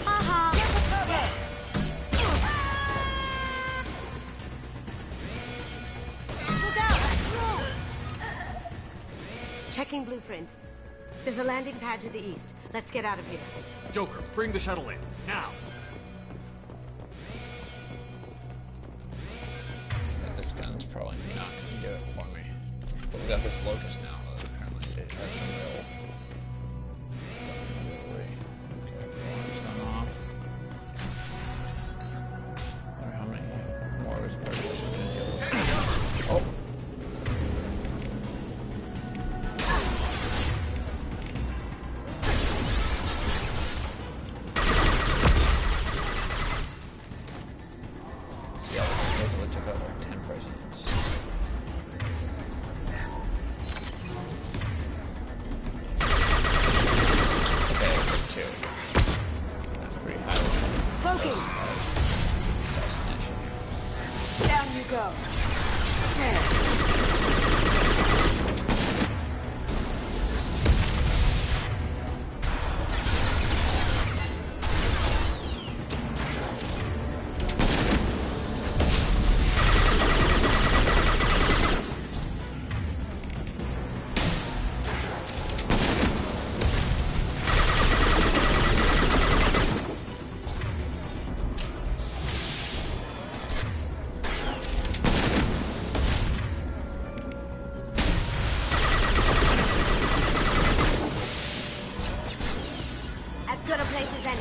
Haha! Get the cover! Look out! Checking blueprints. There's a landing pad to the east. Let's get out of here. Joker, bring the shuttle in. Now! This gun's probably not gonna do it for me. But we got this Locust now, though. Apparently it has some real... Okay, alarm's gone off. I wonder how many more of his parties are gonna deal with. Oh! good a place as any.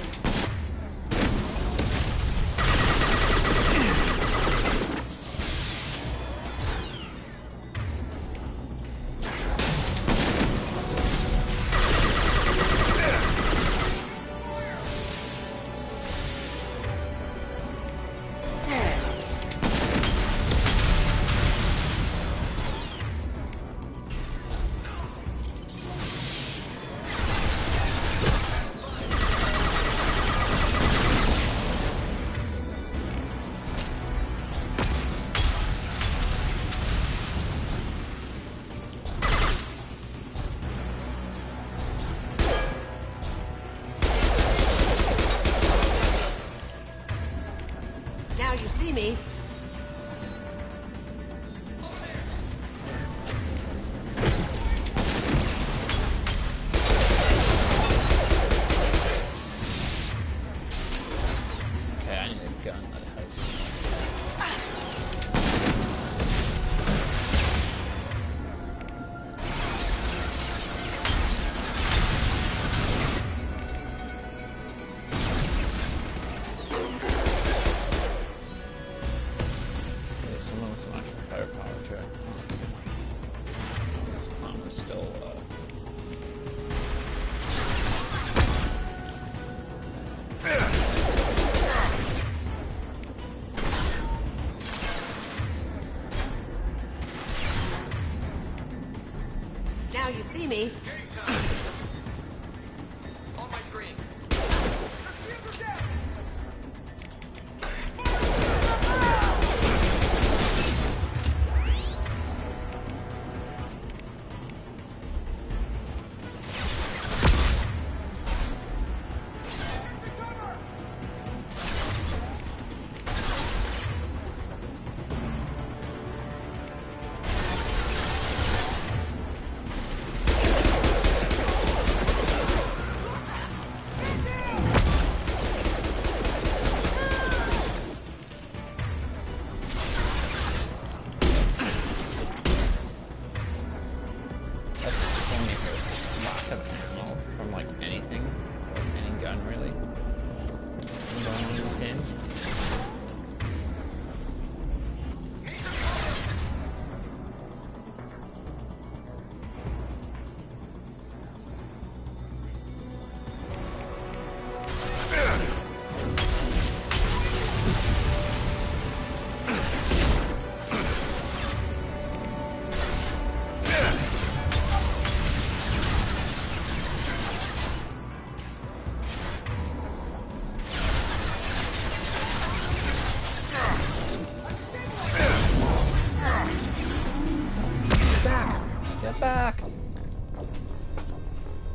Me. Okay, I need a gun that has. Now you see me. On my screen.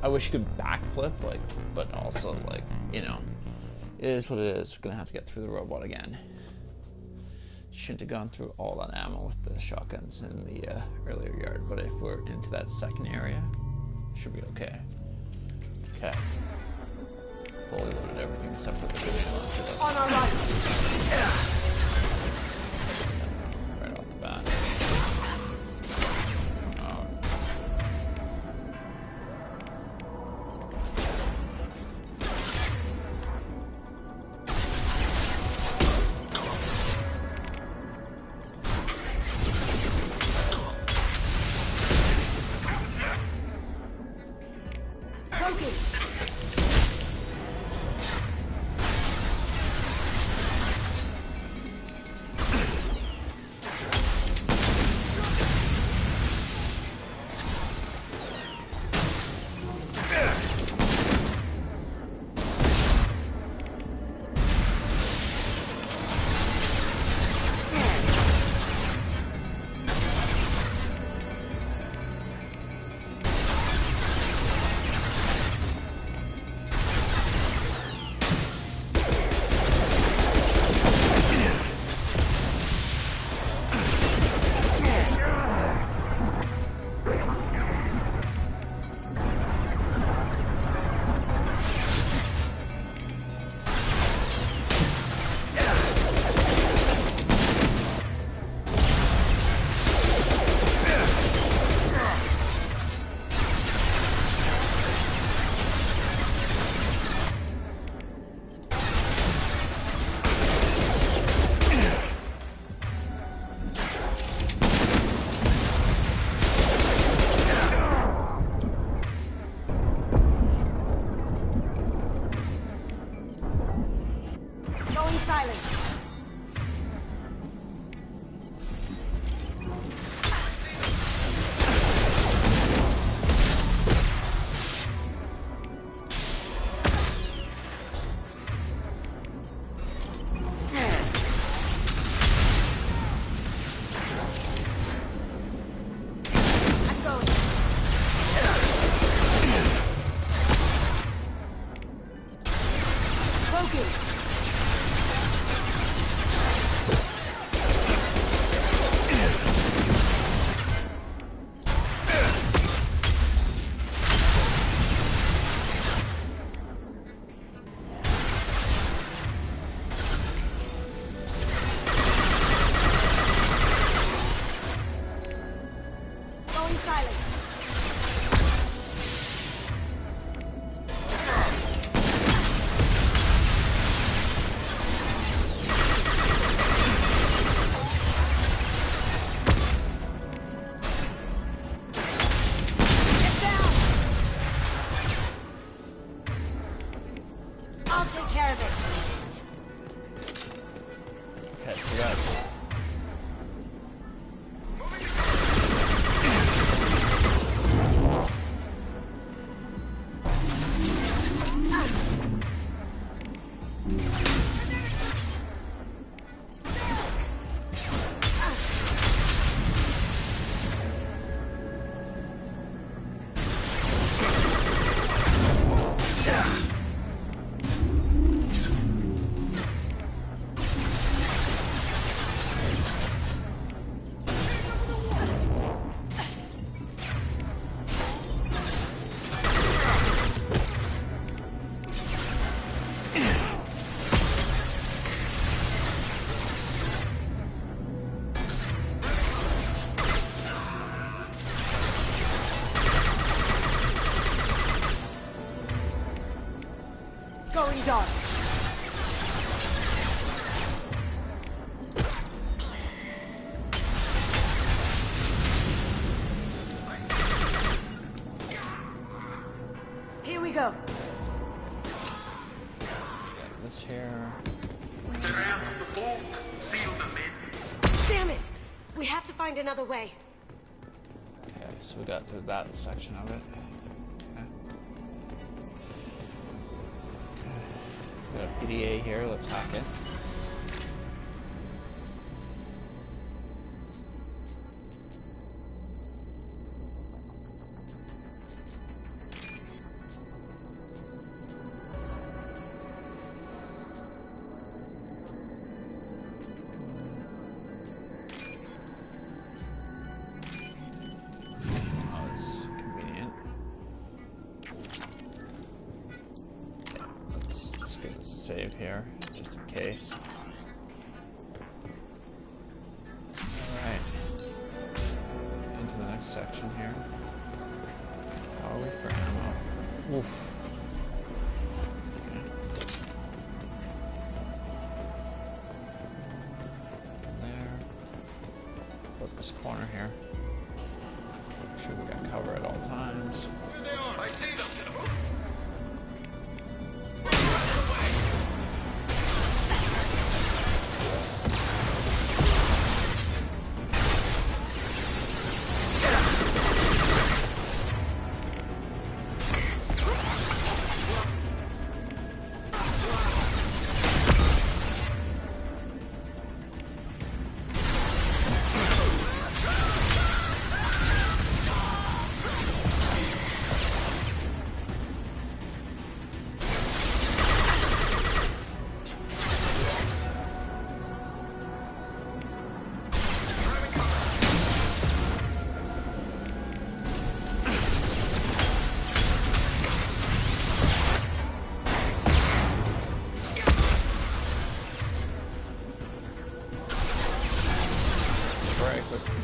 I wish you could backflip, like, but also, like, you know, it is what it is. We're gonna have to get through the robot again. Shouldn't have gone through all that ammo with the shotguns in the earlier yard, but if we're into that second area, should be okay. Okay. Fully loaded everything except for the grenade launcher. On our right. Right off the bat. Here we go. This here. Damn it! We have to find another way. Okay, so we got through that section of it. Okay. Got a PDA here, let's hack it. Save here, just in case. Alright. Into the next section here. How are we for ammo? Oof. Okay. There. Flip this corner here. Make sure we got cover at all times. There they are! I see them!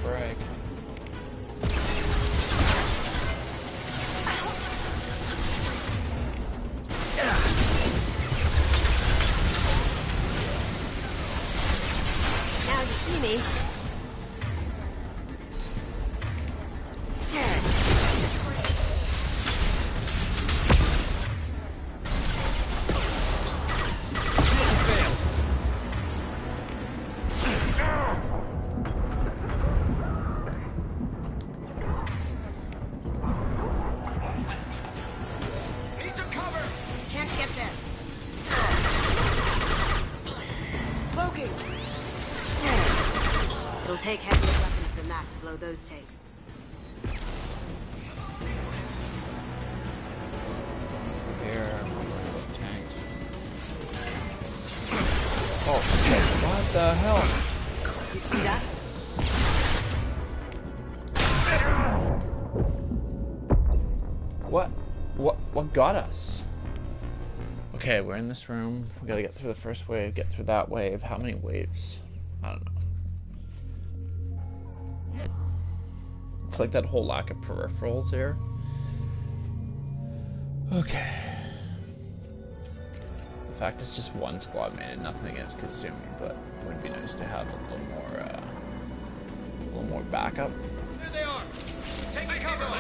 Brag. Now you see me. It'll take heavier weapons than that to blow those tanks. Here, tanks. the hell? You see that? What got us? Okay, we're in this room. We gotta get through the first wave, get through that wave. How many waves? I don't know. It's like that whole lack of peripherals here. Okay. The fact it's just one squad made it nothing against Kasumi, but it would be nice to have a little more backup. There they are. Take cover.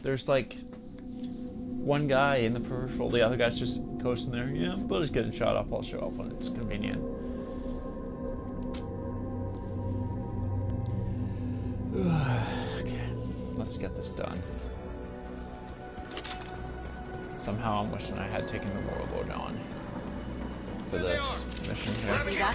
There's like one guy in the peripheral, the other guy's just coasting there. Yeah, but just getting shot up. I'll show up when it's convenient. Okay, let's get this done. Somehow I'm wishing I had taken the Warlord on for this mission here. See that?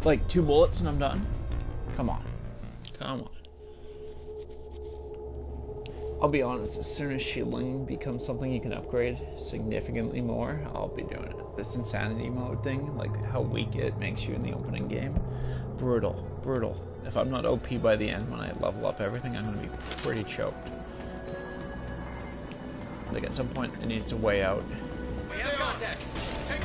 Like 2 bullets and I'm done? Come on. Come on. I'll be honest, as soon as shielding becomes something you can upgrade significantly more, I'll be doing it. This insanity mode thing, like how weak it makes you in the opening game, brutal, brutal. If I'm not OP by the end when I level up everything, I'm gonna be pretty choked. Like at some point it needs to weigh out. We have contact. Take...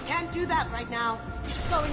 Can't do that right now. Going.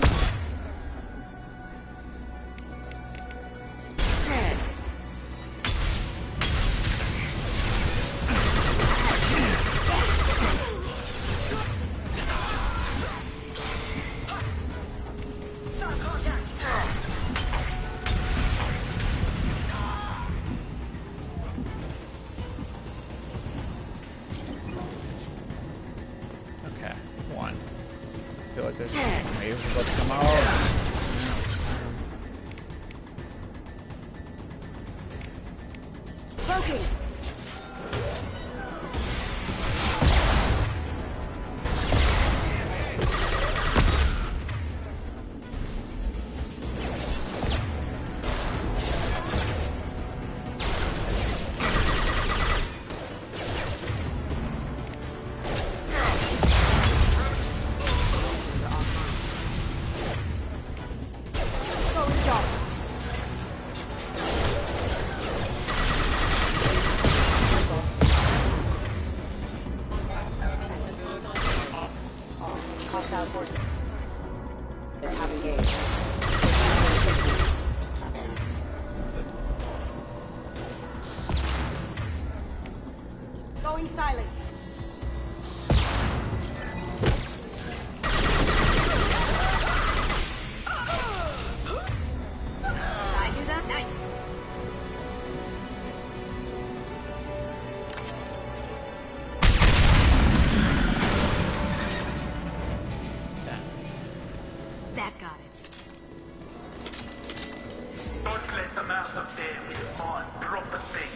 Going silent. I do that? Nice. That got it. Don't let them out of there with my proper thing.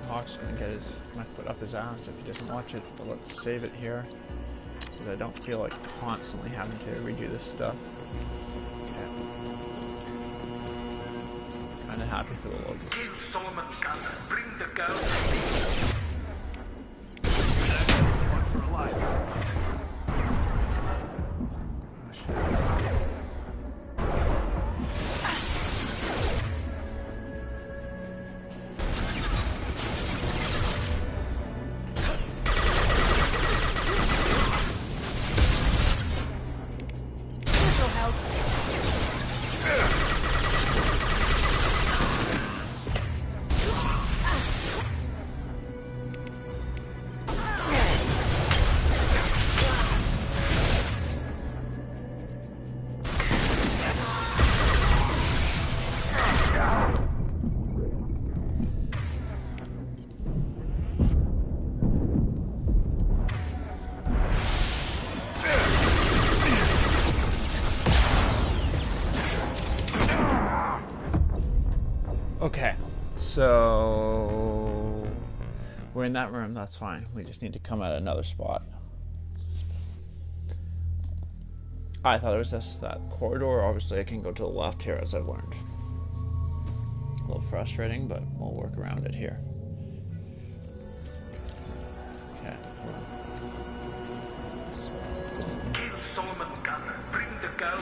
Hawk's gonna get his neck put up his ass if he doesn't watch it, but let's save it here because I don't feel like constantly having to redo this stuff. Okay. Kinda happy for the logo. Kill Solomon Gunner. Bring the girl. Okay, so we're in that room, that's fine. We just need to come at another spot. I thought it was just that corridor. Obviously I can go to the left here, as I've learned. A little frustrating, but we'll work around it here. Okay. Kill Solomon Gunner. Bring the girl.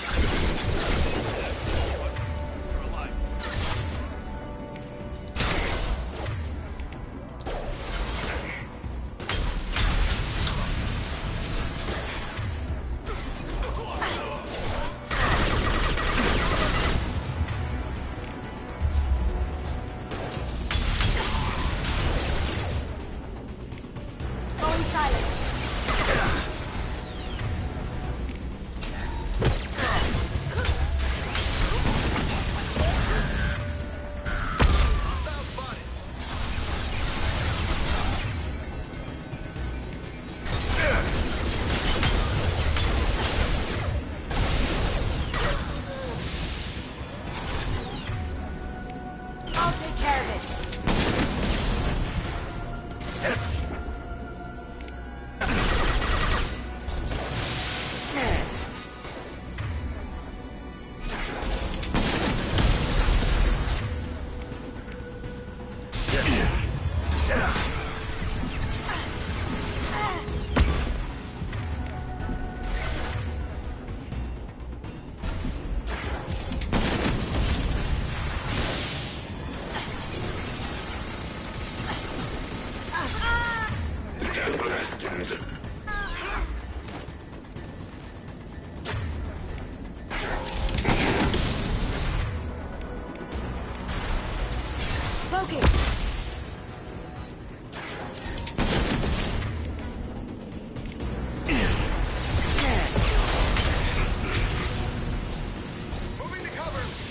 Smoking! Moving to cover!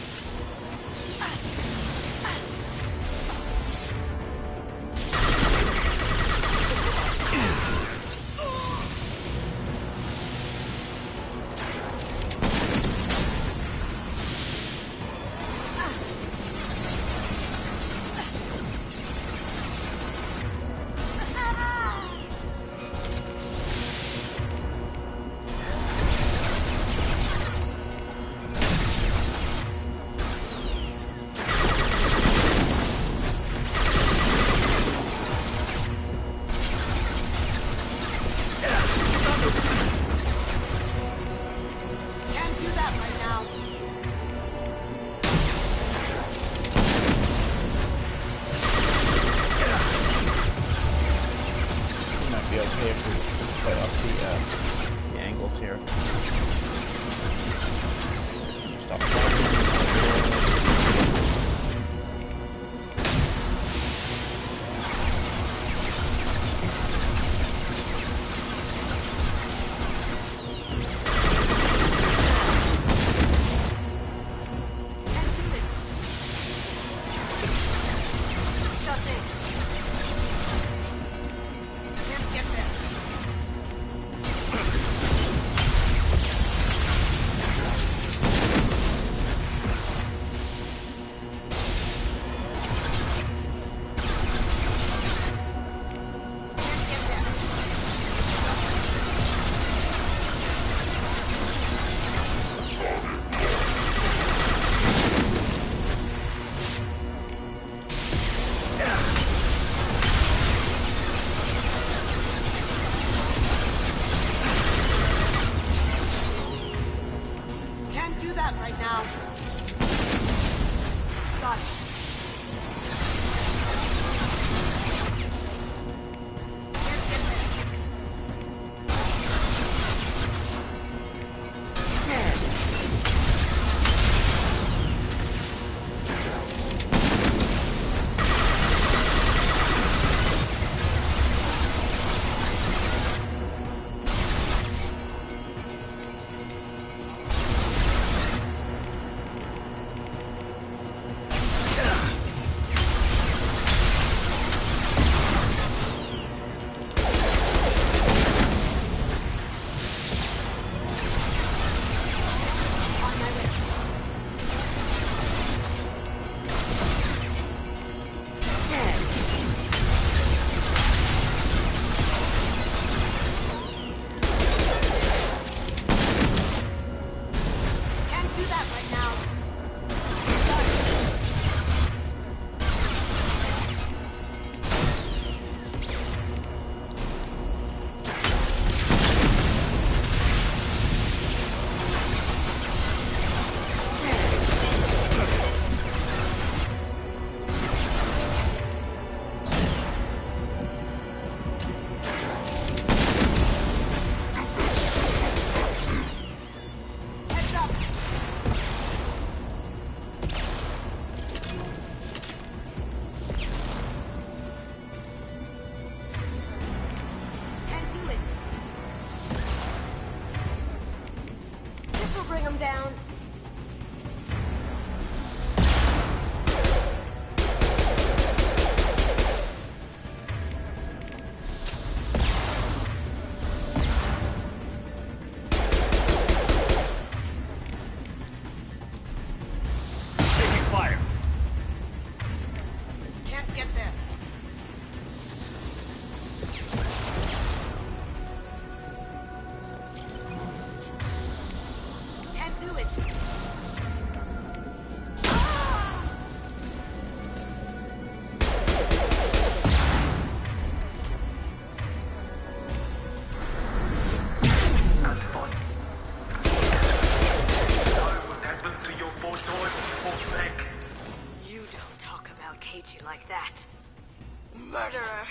Murderer!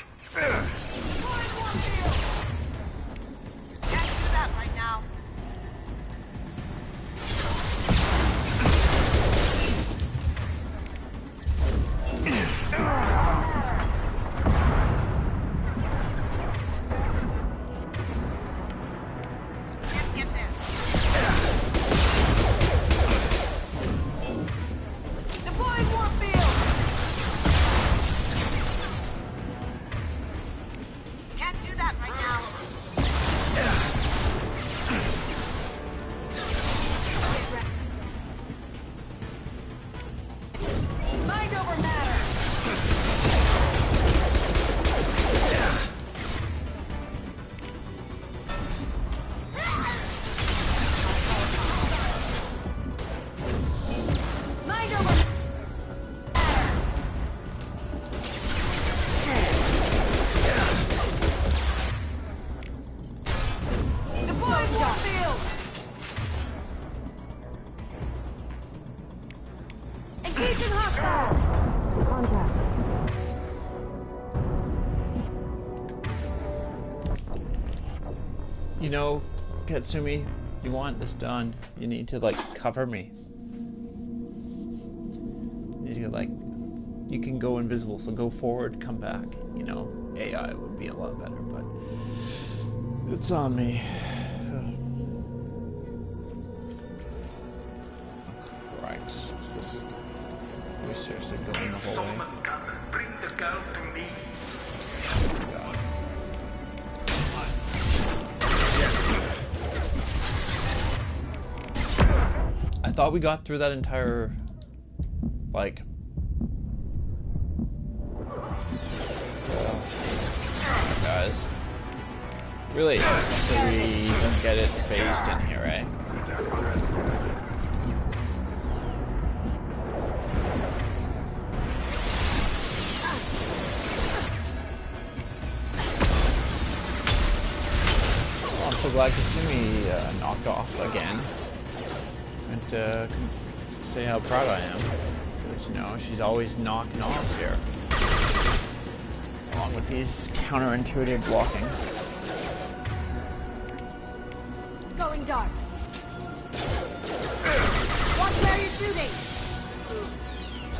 Can't do that right now. You know, Katsumi, you want this done, you need to, like, cover me. You need to, like, you can go invisible, so go forward, come back. You know, AI would be a lot better, but it's on me. Right, is this... Are we seriously going the whole way? Bring the girl to me. Oh, God. I thought we got through that entire, like, guys. Really, so we don't get it phased in here, right? Well, I'm so glad Kasumi knocked off again. And can say how proud I am. Because, you know, she's always knocking off here. Along with these counterintuitive blocking. Going dark. Watch where you're shooting.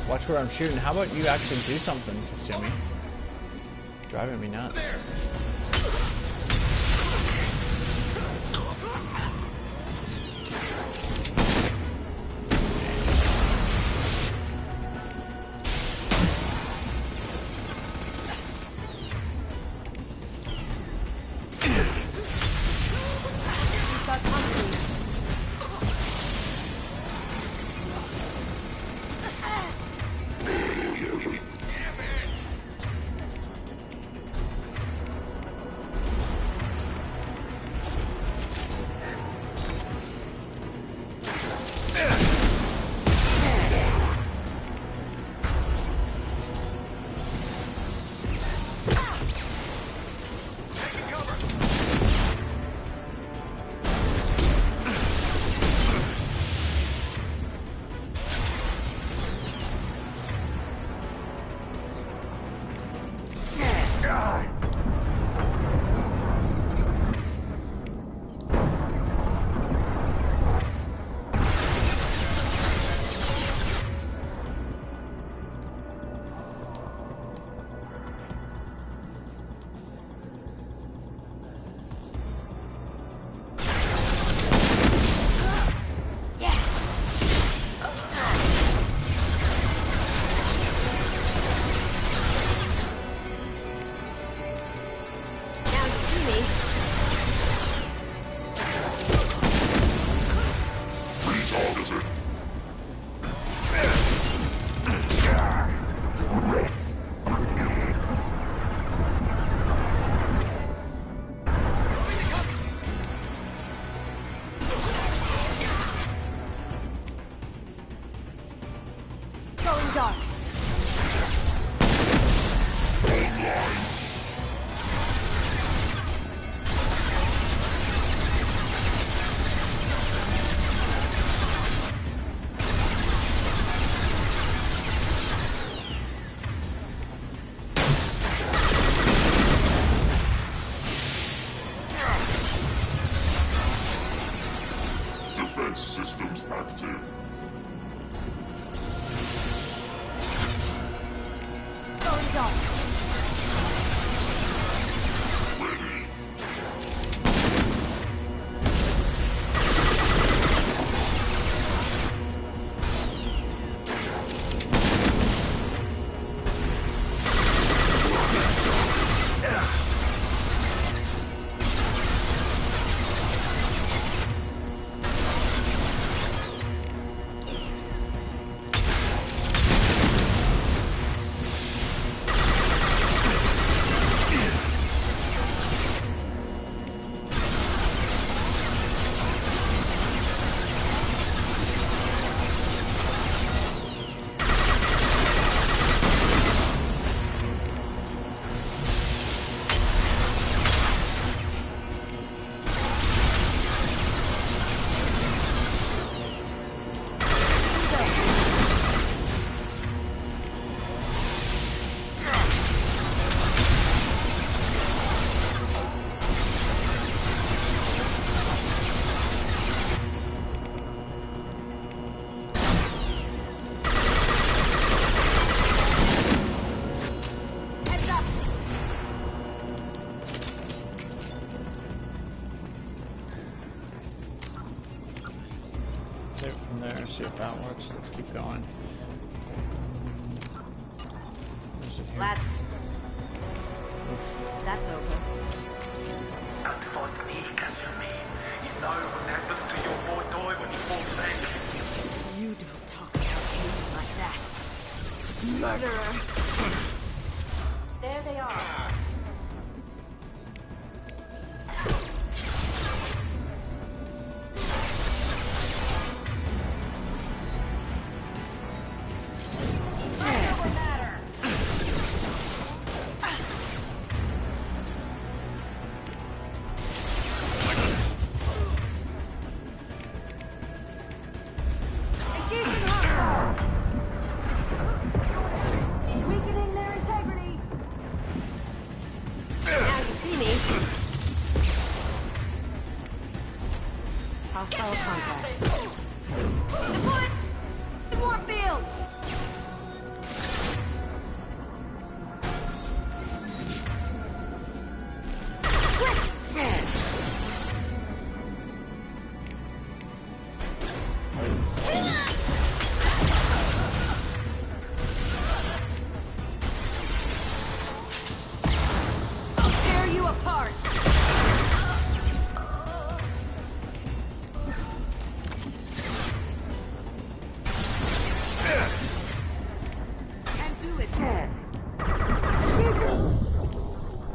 Watch where I'm shooting. How about you actually do something, Kasumi? Driving me nuts. Systems active. Going dark. Save it from there, see if that works. Let's keep going. Where's it here? That's over. Don't fight me, Kasumi. You know what happened to your boy toy when he falls back. You don't talk about me like that. Murderer! There they are. Hostile contact. Deploy! Warfield! I'll tear you apart!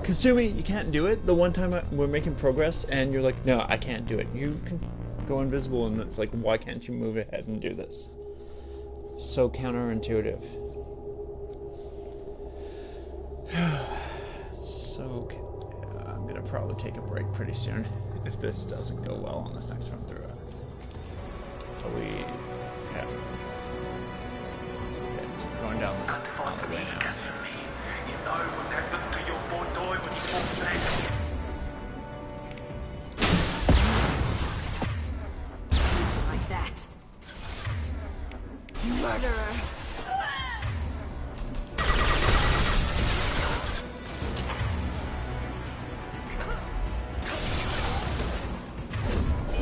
Kasumi, you can't do it. The one time we're making progress and you're like, no, I can't do it. You can go invisible and it's like, why can't you move ahead and do this? So counterintuitive. So, I'm gonna probably take a break pretty soon if this doesn't go well on this next run through. So yeah. Okay, so we're going down this on the way now. You know what happened to your boy toy when he falls back. Like that. Murderer!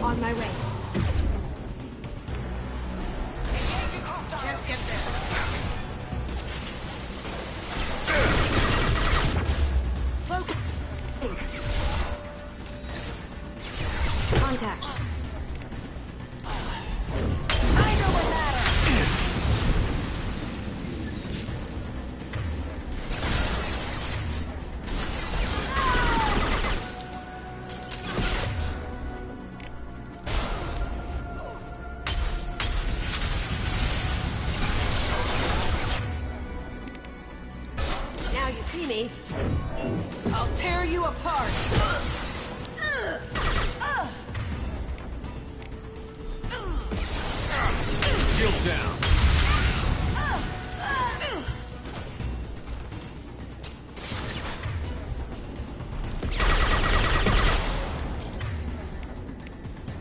On my way. Can't get there. Contact. I know what matters. Now you see me. I'll tear you apart. Shield down.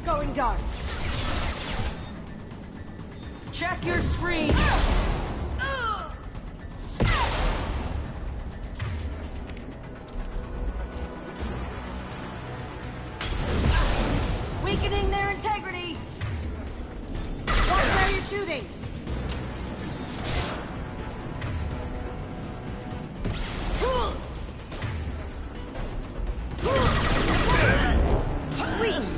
Going dark. Check your screen. Weakening their integrity. Watch where you're shooting. Sweet.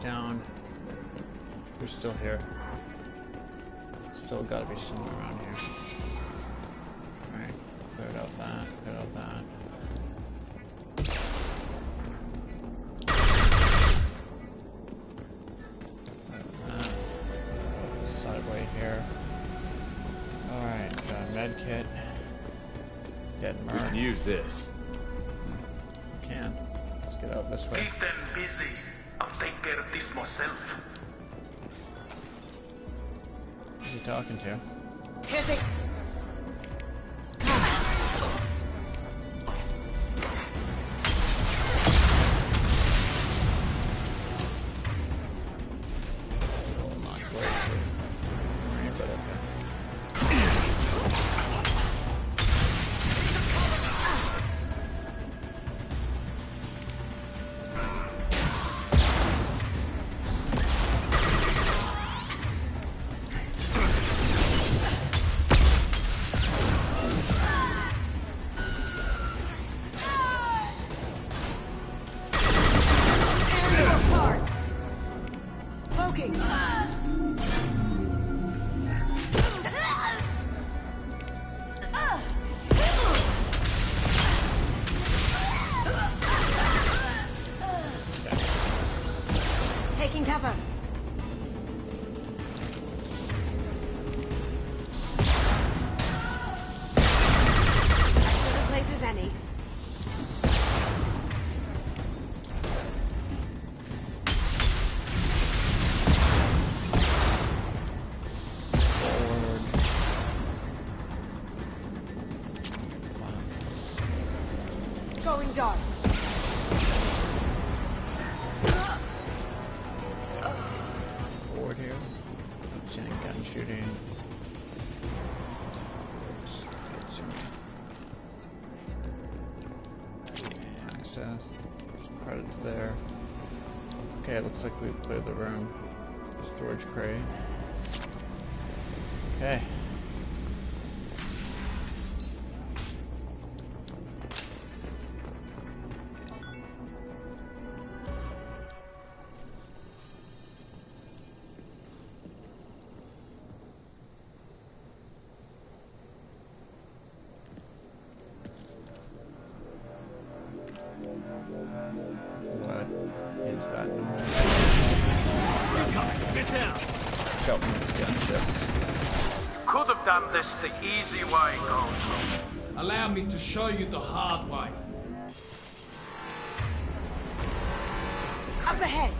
Down. We're still here. Still gotta be somewhere around here. Alright, cleared out that, cleared out that. Sideway here. Alright, got a med kit. Dead We Merc. can use this. We can. Let's get out this way. Keep them busy. I'll take care of this myself. Who's he talking to? Here's it. moving! Taking cover. As good a place as any. Going dark. Forward here. Seeing gun shooting. Access. Some credits there. Okay, it looks like we've cleared the room. Storage crate. Okay. What is that noise? Get down! Government's gunships. Could have done this the easy way, Goldblum. Allow me to show you the hard way. Up ahead!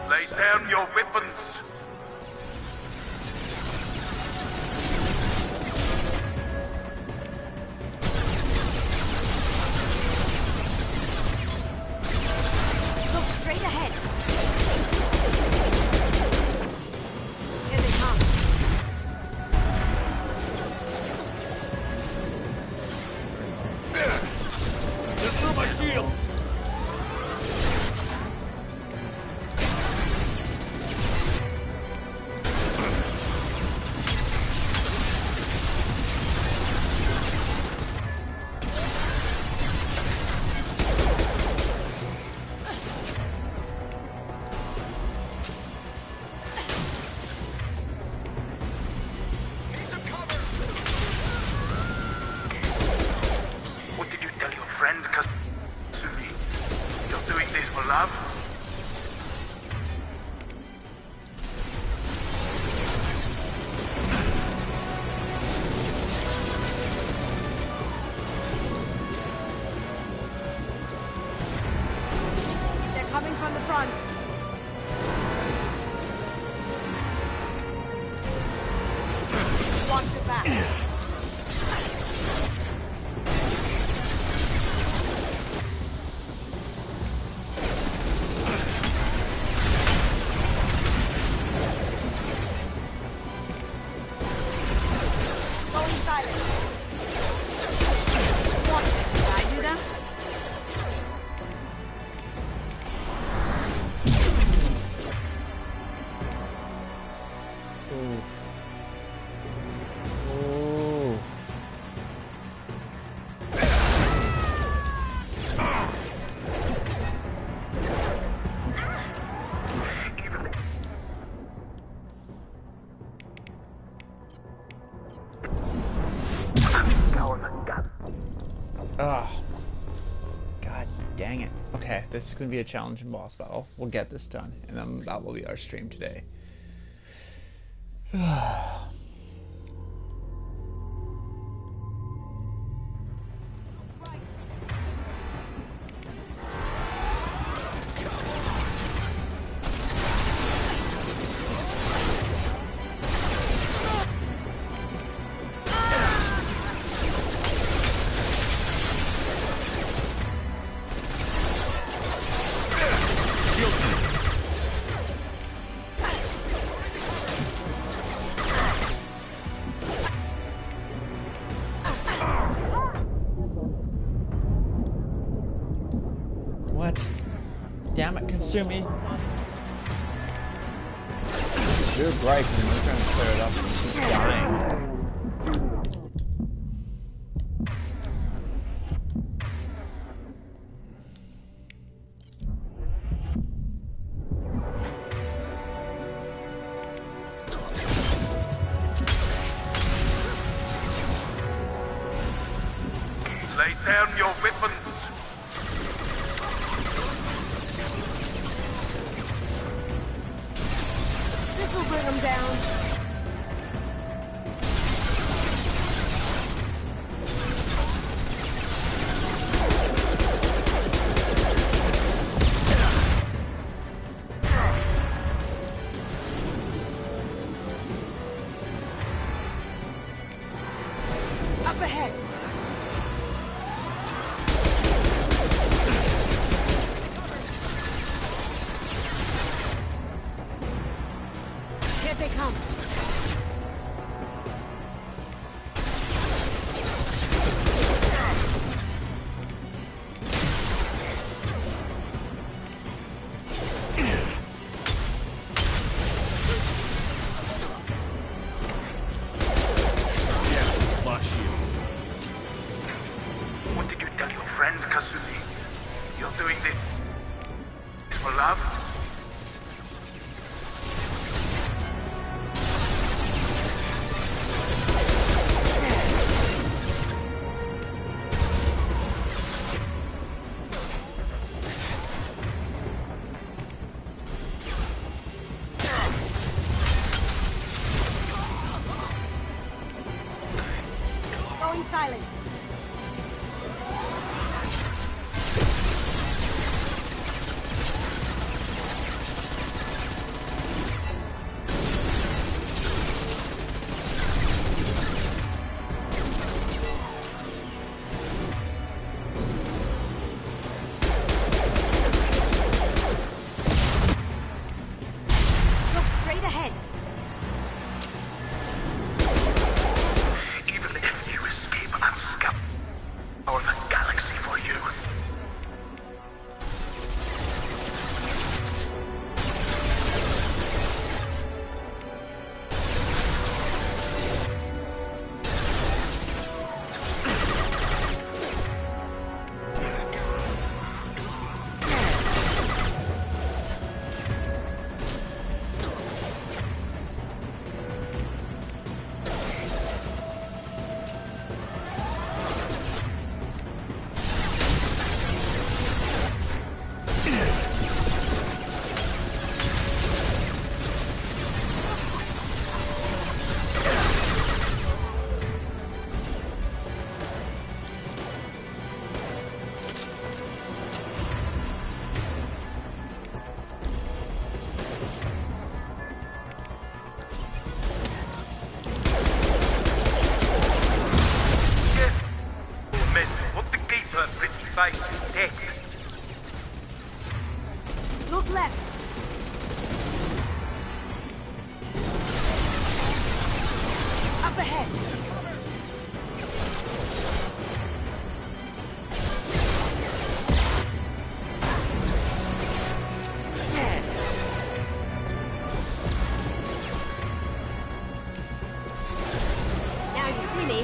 Lay down your weapons. Look straight ahead. Here they come. Just through my shield. What did you tell your friend, Kasumi? You're doing this for love? They're coming from the front. Watch your back. Going silent. Did I do that? Ooh. Ooh. Ah. God dang it. Okay, this is going to be a challenging boss battle. We'll get this done, and then that will be our stream today. Kasumi. You're bright, and we're trying to clear it up and she's dying. Lay down your weapons. This'll bring them down. Up ahead. Here they come. What did you tell your friend, Kasumi? You're doing this for love? Going silent. Look straight ahead. Even if you escape, I'm scouting all the galaxy for you. Look left. Up ahead. Now you see me.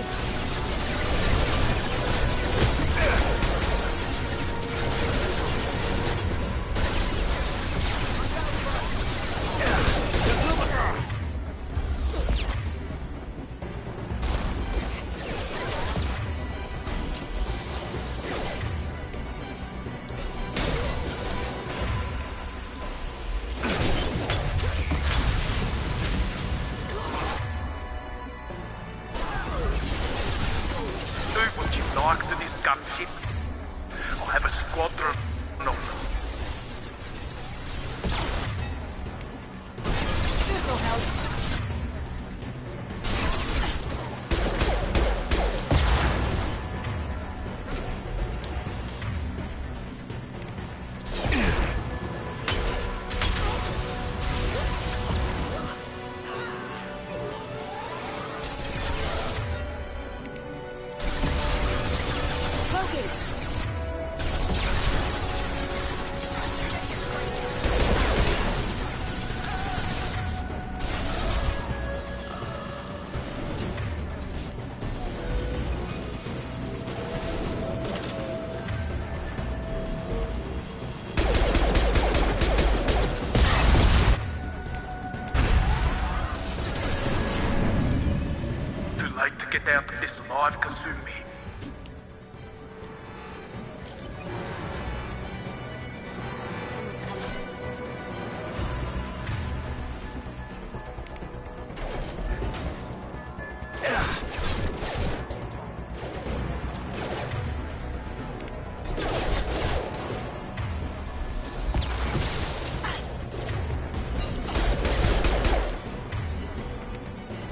Like to this gunship. I'll have a squadron of them. This'll help. hate to get out of this alive, Kasumi.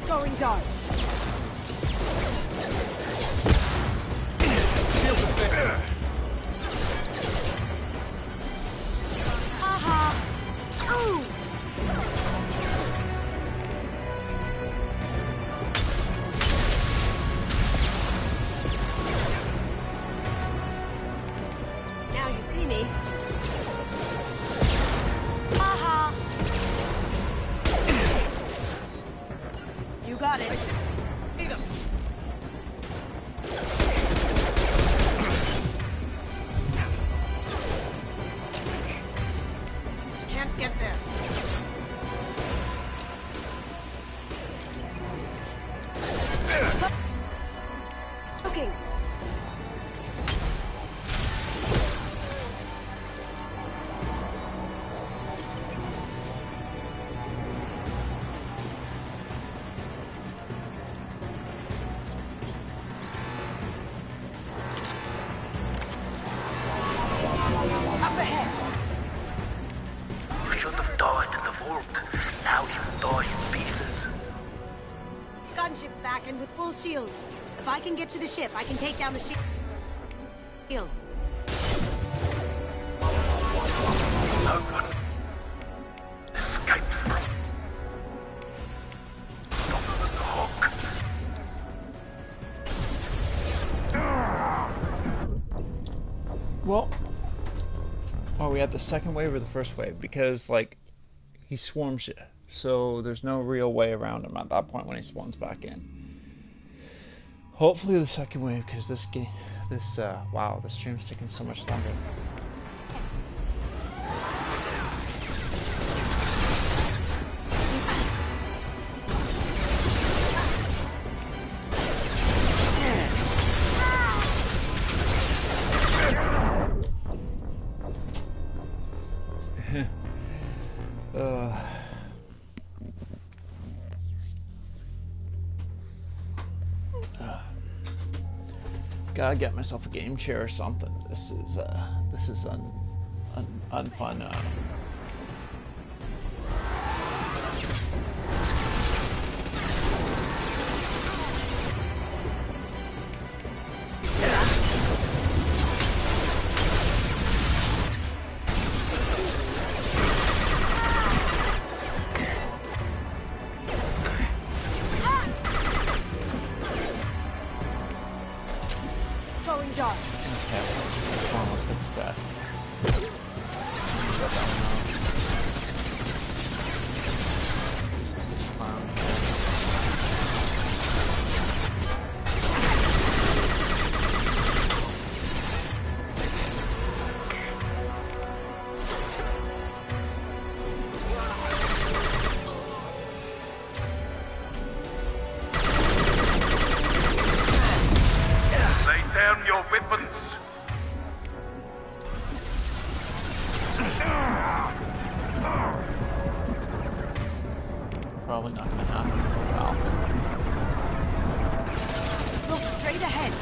Going dark. Now you see me. Haha. You got it. Eat him. Can't get there. Looking. Up ahead. You should have died in the vault. Now you die in pieces. Gunship's back and with full shields. If I can get to the ship, I can take down the shields. No one escapes from the Hawk. Well, are we at the second wave or the first wave? Because, like, he swarms you, so there's no real way around him at that point when he spawns back in. Hopefully the second wave, because this game, wow, the stream's taking so much longer. Gotta get myself a game chair or something. This is unfun. Going dark. Okay, almost hit the death. Got that one out. This clown Lay down your weapons. probably not gonna happen for a while. Look straight ahead.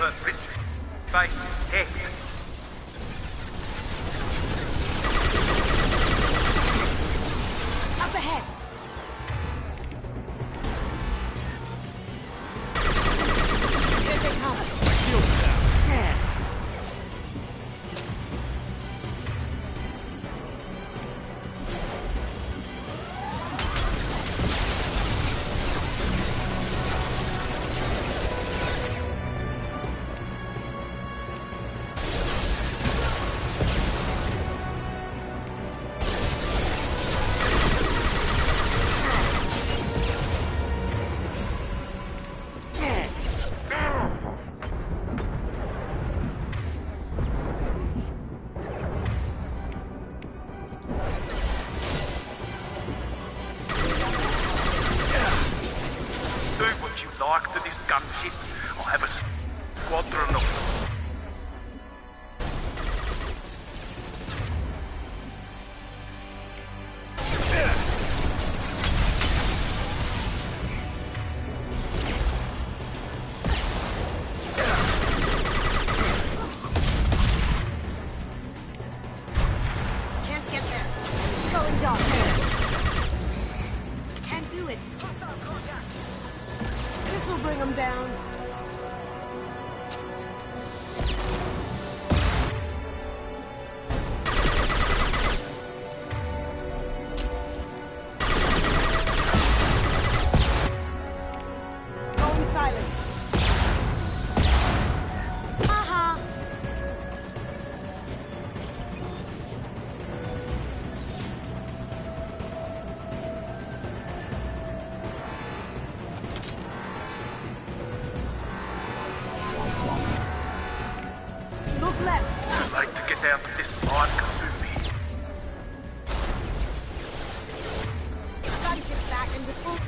birth rate. Face, head. Up ahead. Here they come. Shields down. To this gunship, I'll have a squadron of... Can't get there. Going dark. Can't do it. Hostile contact. This'll bring them down. Going silent. Haha. Look left. I'd like to get out of this line, Kasumi. Gunship back and with full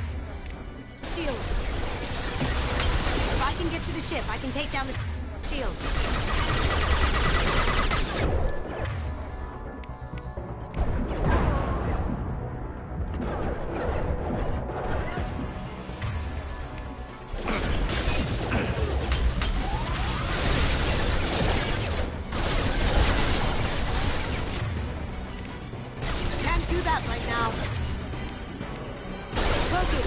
shield. If I can get to the ship, I can take down the shield. Can't do that right now. Broken.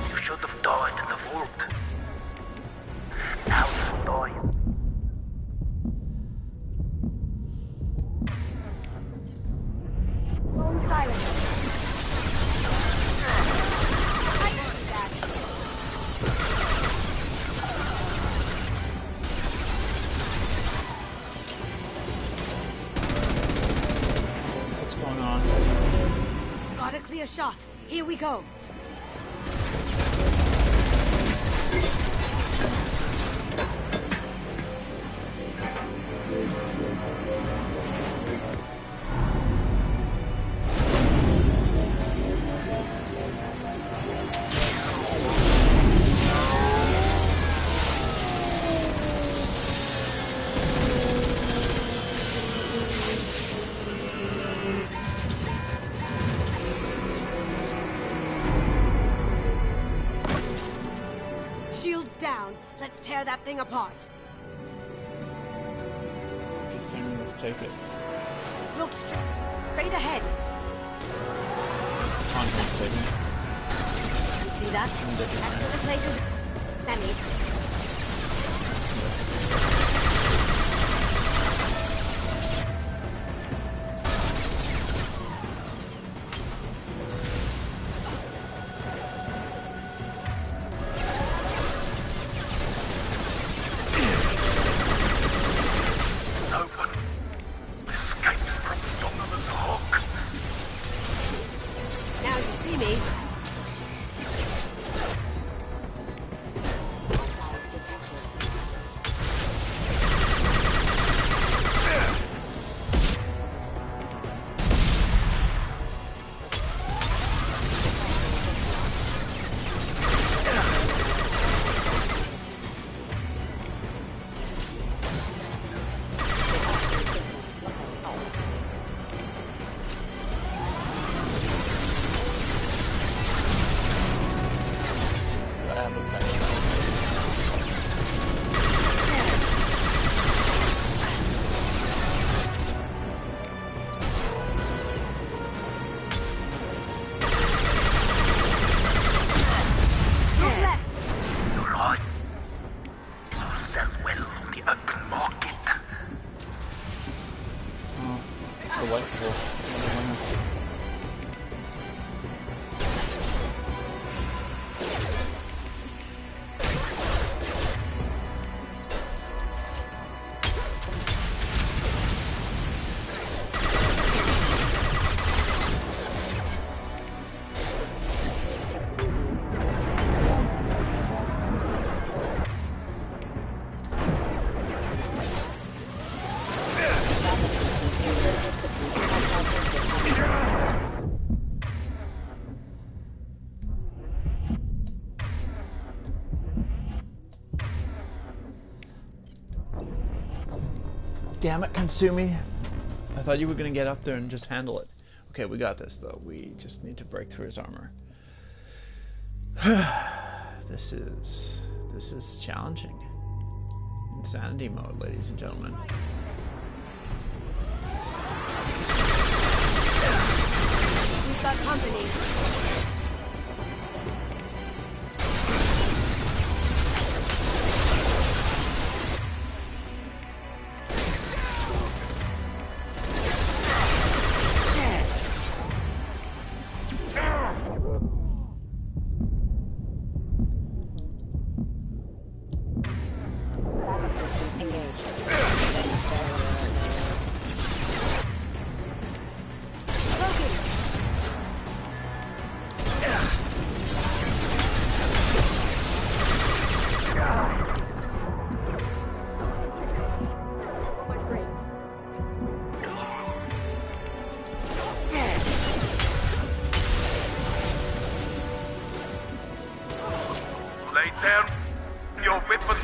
You should have died in the vault. Now you'll die. Going silent. I can do that. What's going on? Got a clear shot. Here we go. Shields down. Let's tear that thing apart. Let's take it. Look straight ahead. Contact taken. You see that? That's the places. Lenny. Now you see me. delightful. Damn it, Consumi. I thought you were going to get up there and just handle it. Okay, we got this, though. We just need to break through his armor. This is challenging. Insanity mode, ladies and gentlemen. We've got company. Lay down your weapons.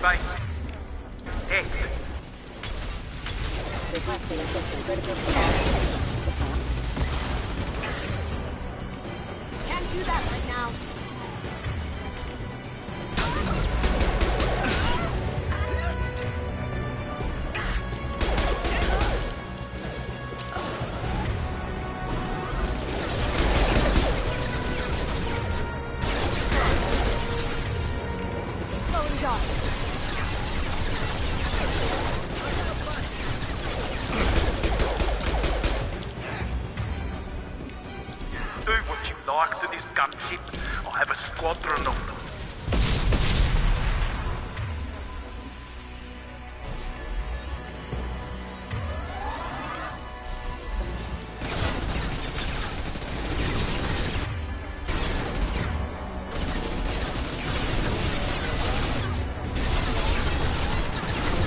Bye. Hey. Requesting assistance. Critical. Can't do that right now. Do what you like to this gunship. I'll have a squadron of them.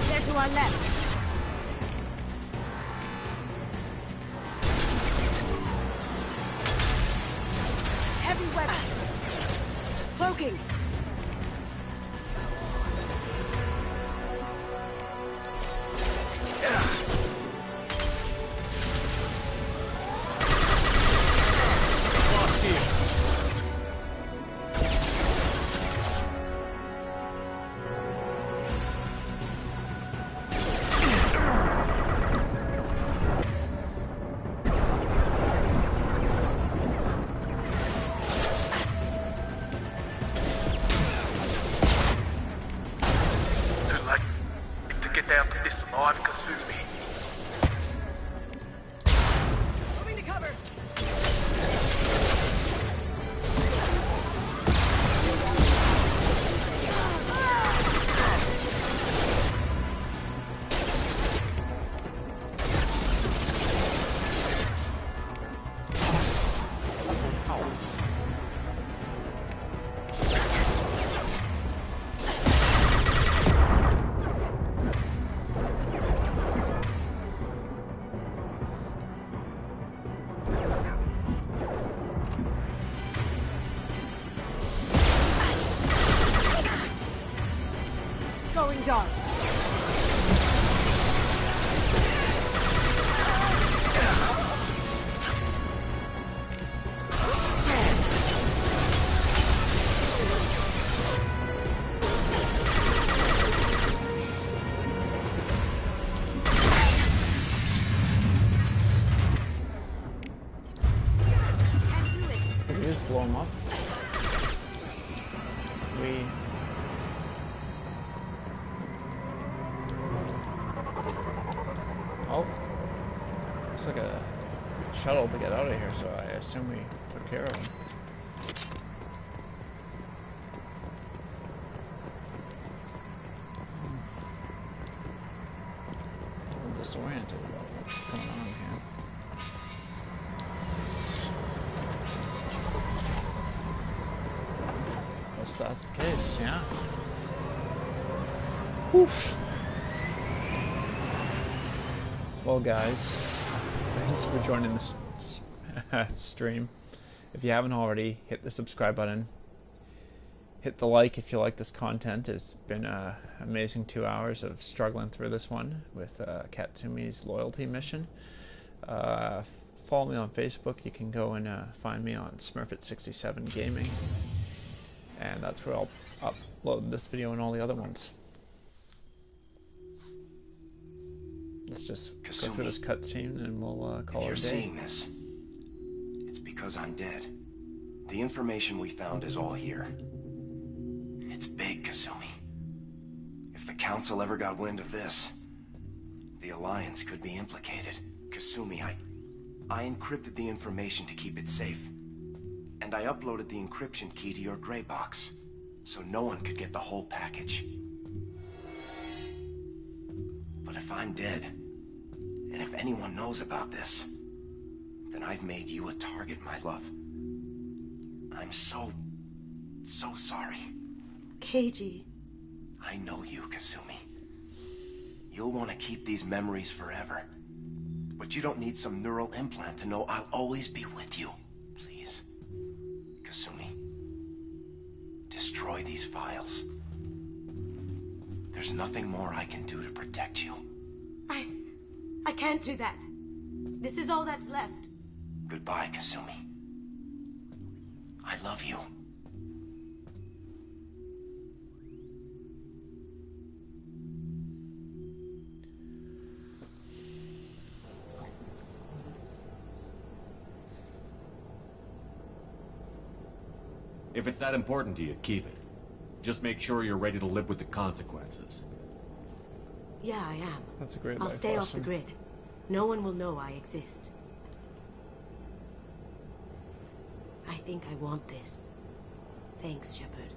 They're to our left. Heavy weapons. Cloaking. Get out of this alive, Kasumi. Moving to cover. Going dark. Can we just blow him up? Oh, looks like a shuttle to get out of here, so I assume we took care of him. I'm disoriented about what's going on here. Guess that's the case, yeah. Whew. Well guys, thanks for joining this stream. If you haven't already, hit the subscribe button. Hit the like if you like this content. It's been an amazing 2 hours of struggling through this one with Katsumi's loyalty mission. Follow me on Facebook. You can go and find me on Smurfit67 Gaming. And that's where I'll upload this video and all the other ones. Let's just go through this cutscene and we'll call it a day. If you're seeing this, it's because I'm dead. The information we found is all here. It's big, Kasumi. If the Council ever got wind of this, the Alliance could be implicated. Kasumi, I encrypted the information to keep it safe. And I uploaded the encryption key to your gray box, so no one could get the whole package. But if I'm dead, and if anyone knows about this, then I've made you a target, my love. I'm so sorry. Keiji. I know you, Kasumi. You'll want to keep these memories forever. But you don't need some neural implant to know I'll always be with you. Please. Kasumi. Destroy these files. There's nothing more I can do to protect you. I can't do that. This is all that's left. Goodbye, Kasumi. I love you. If it's that important to you, keep it. Just make sure you're ready to live with the consequences. Yeah, I am. That's a great I'll life stay off the lesson. grid. No one will know I exist. I think I want this. Thanks, Shepard.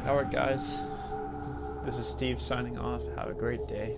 Alright guys, this is Steve signing off. Have a great day.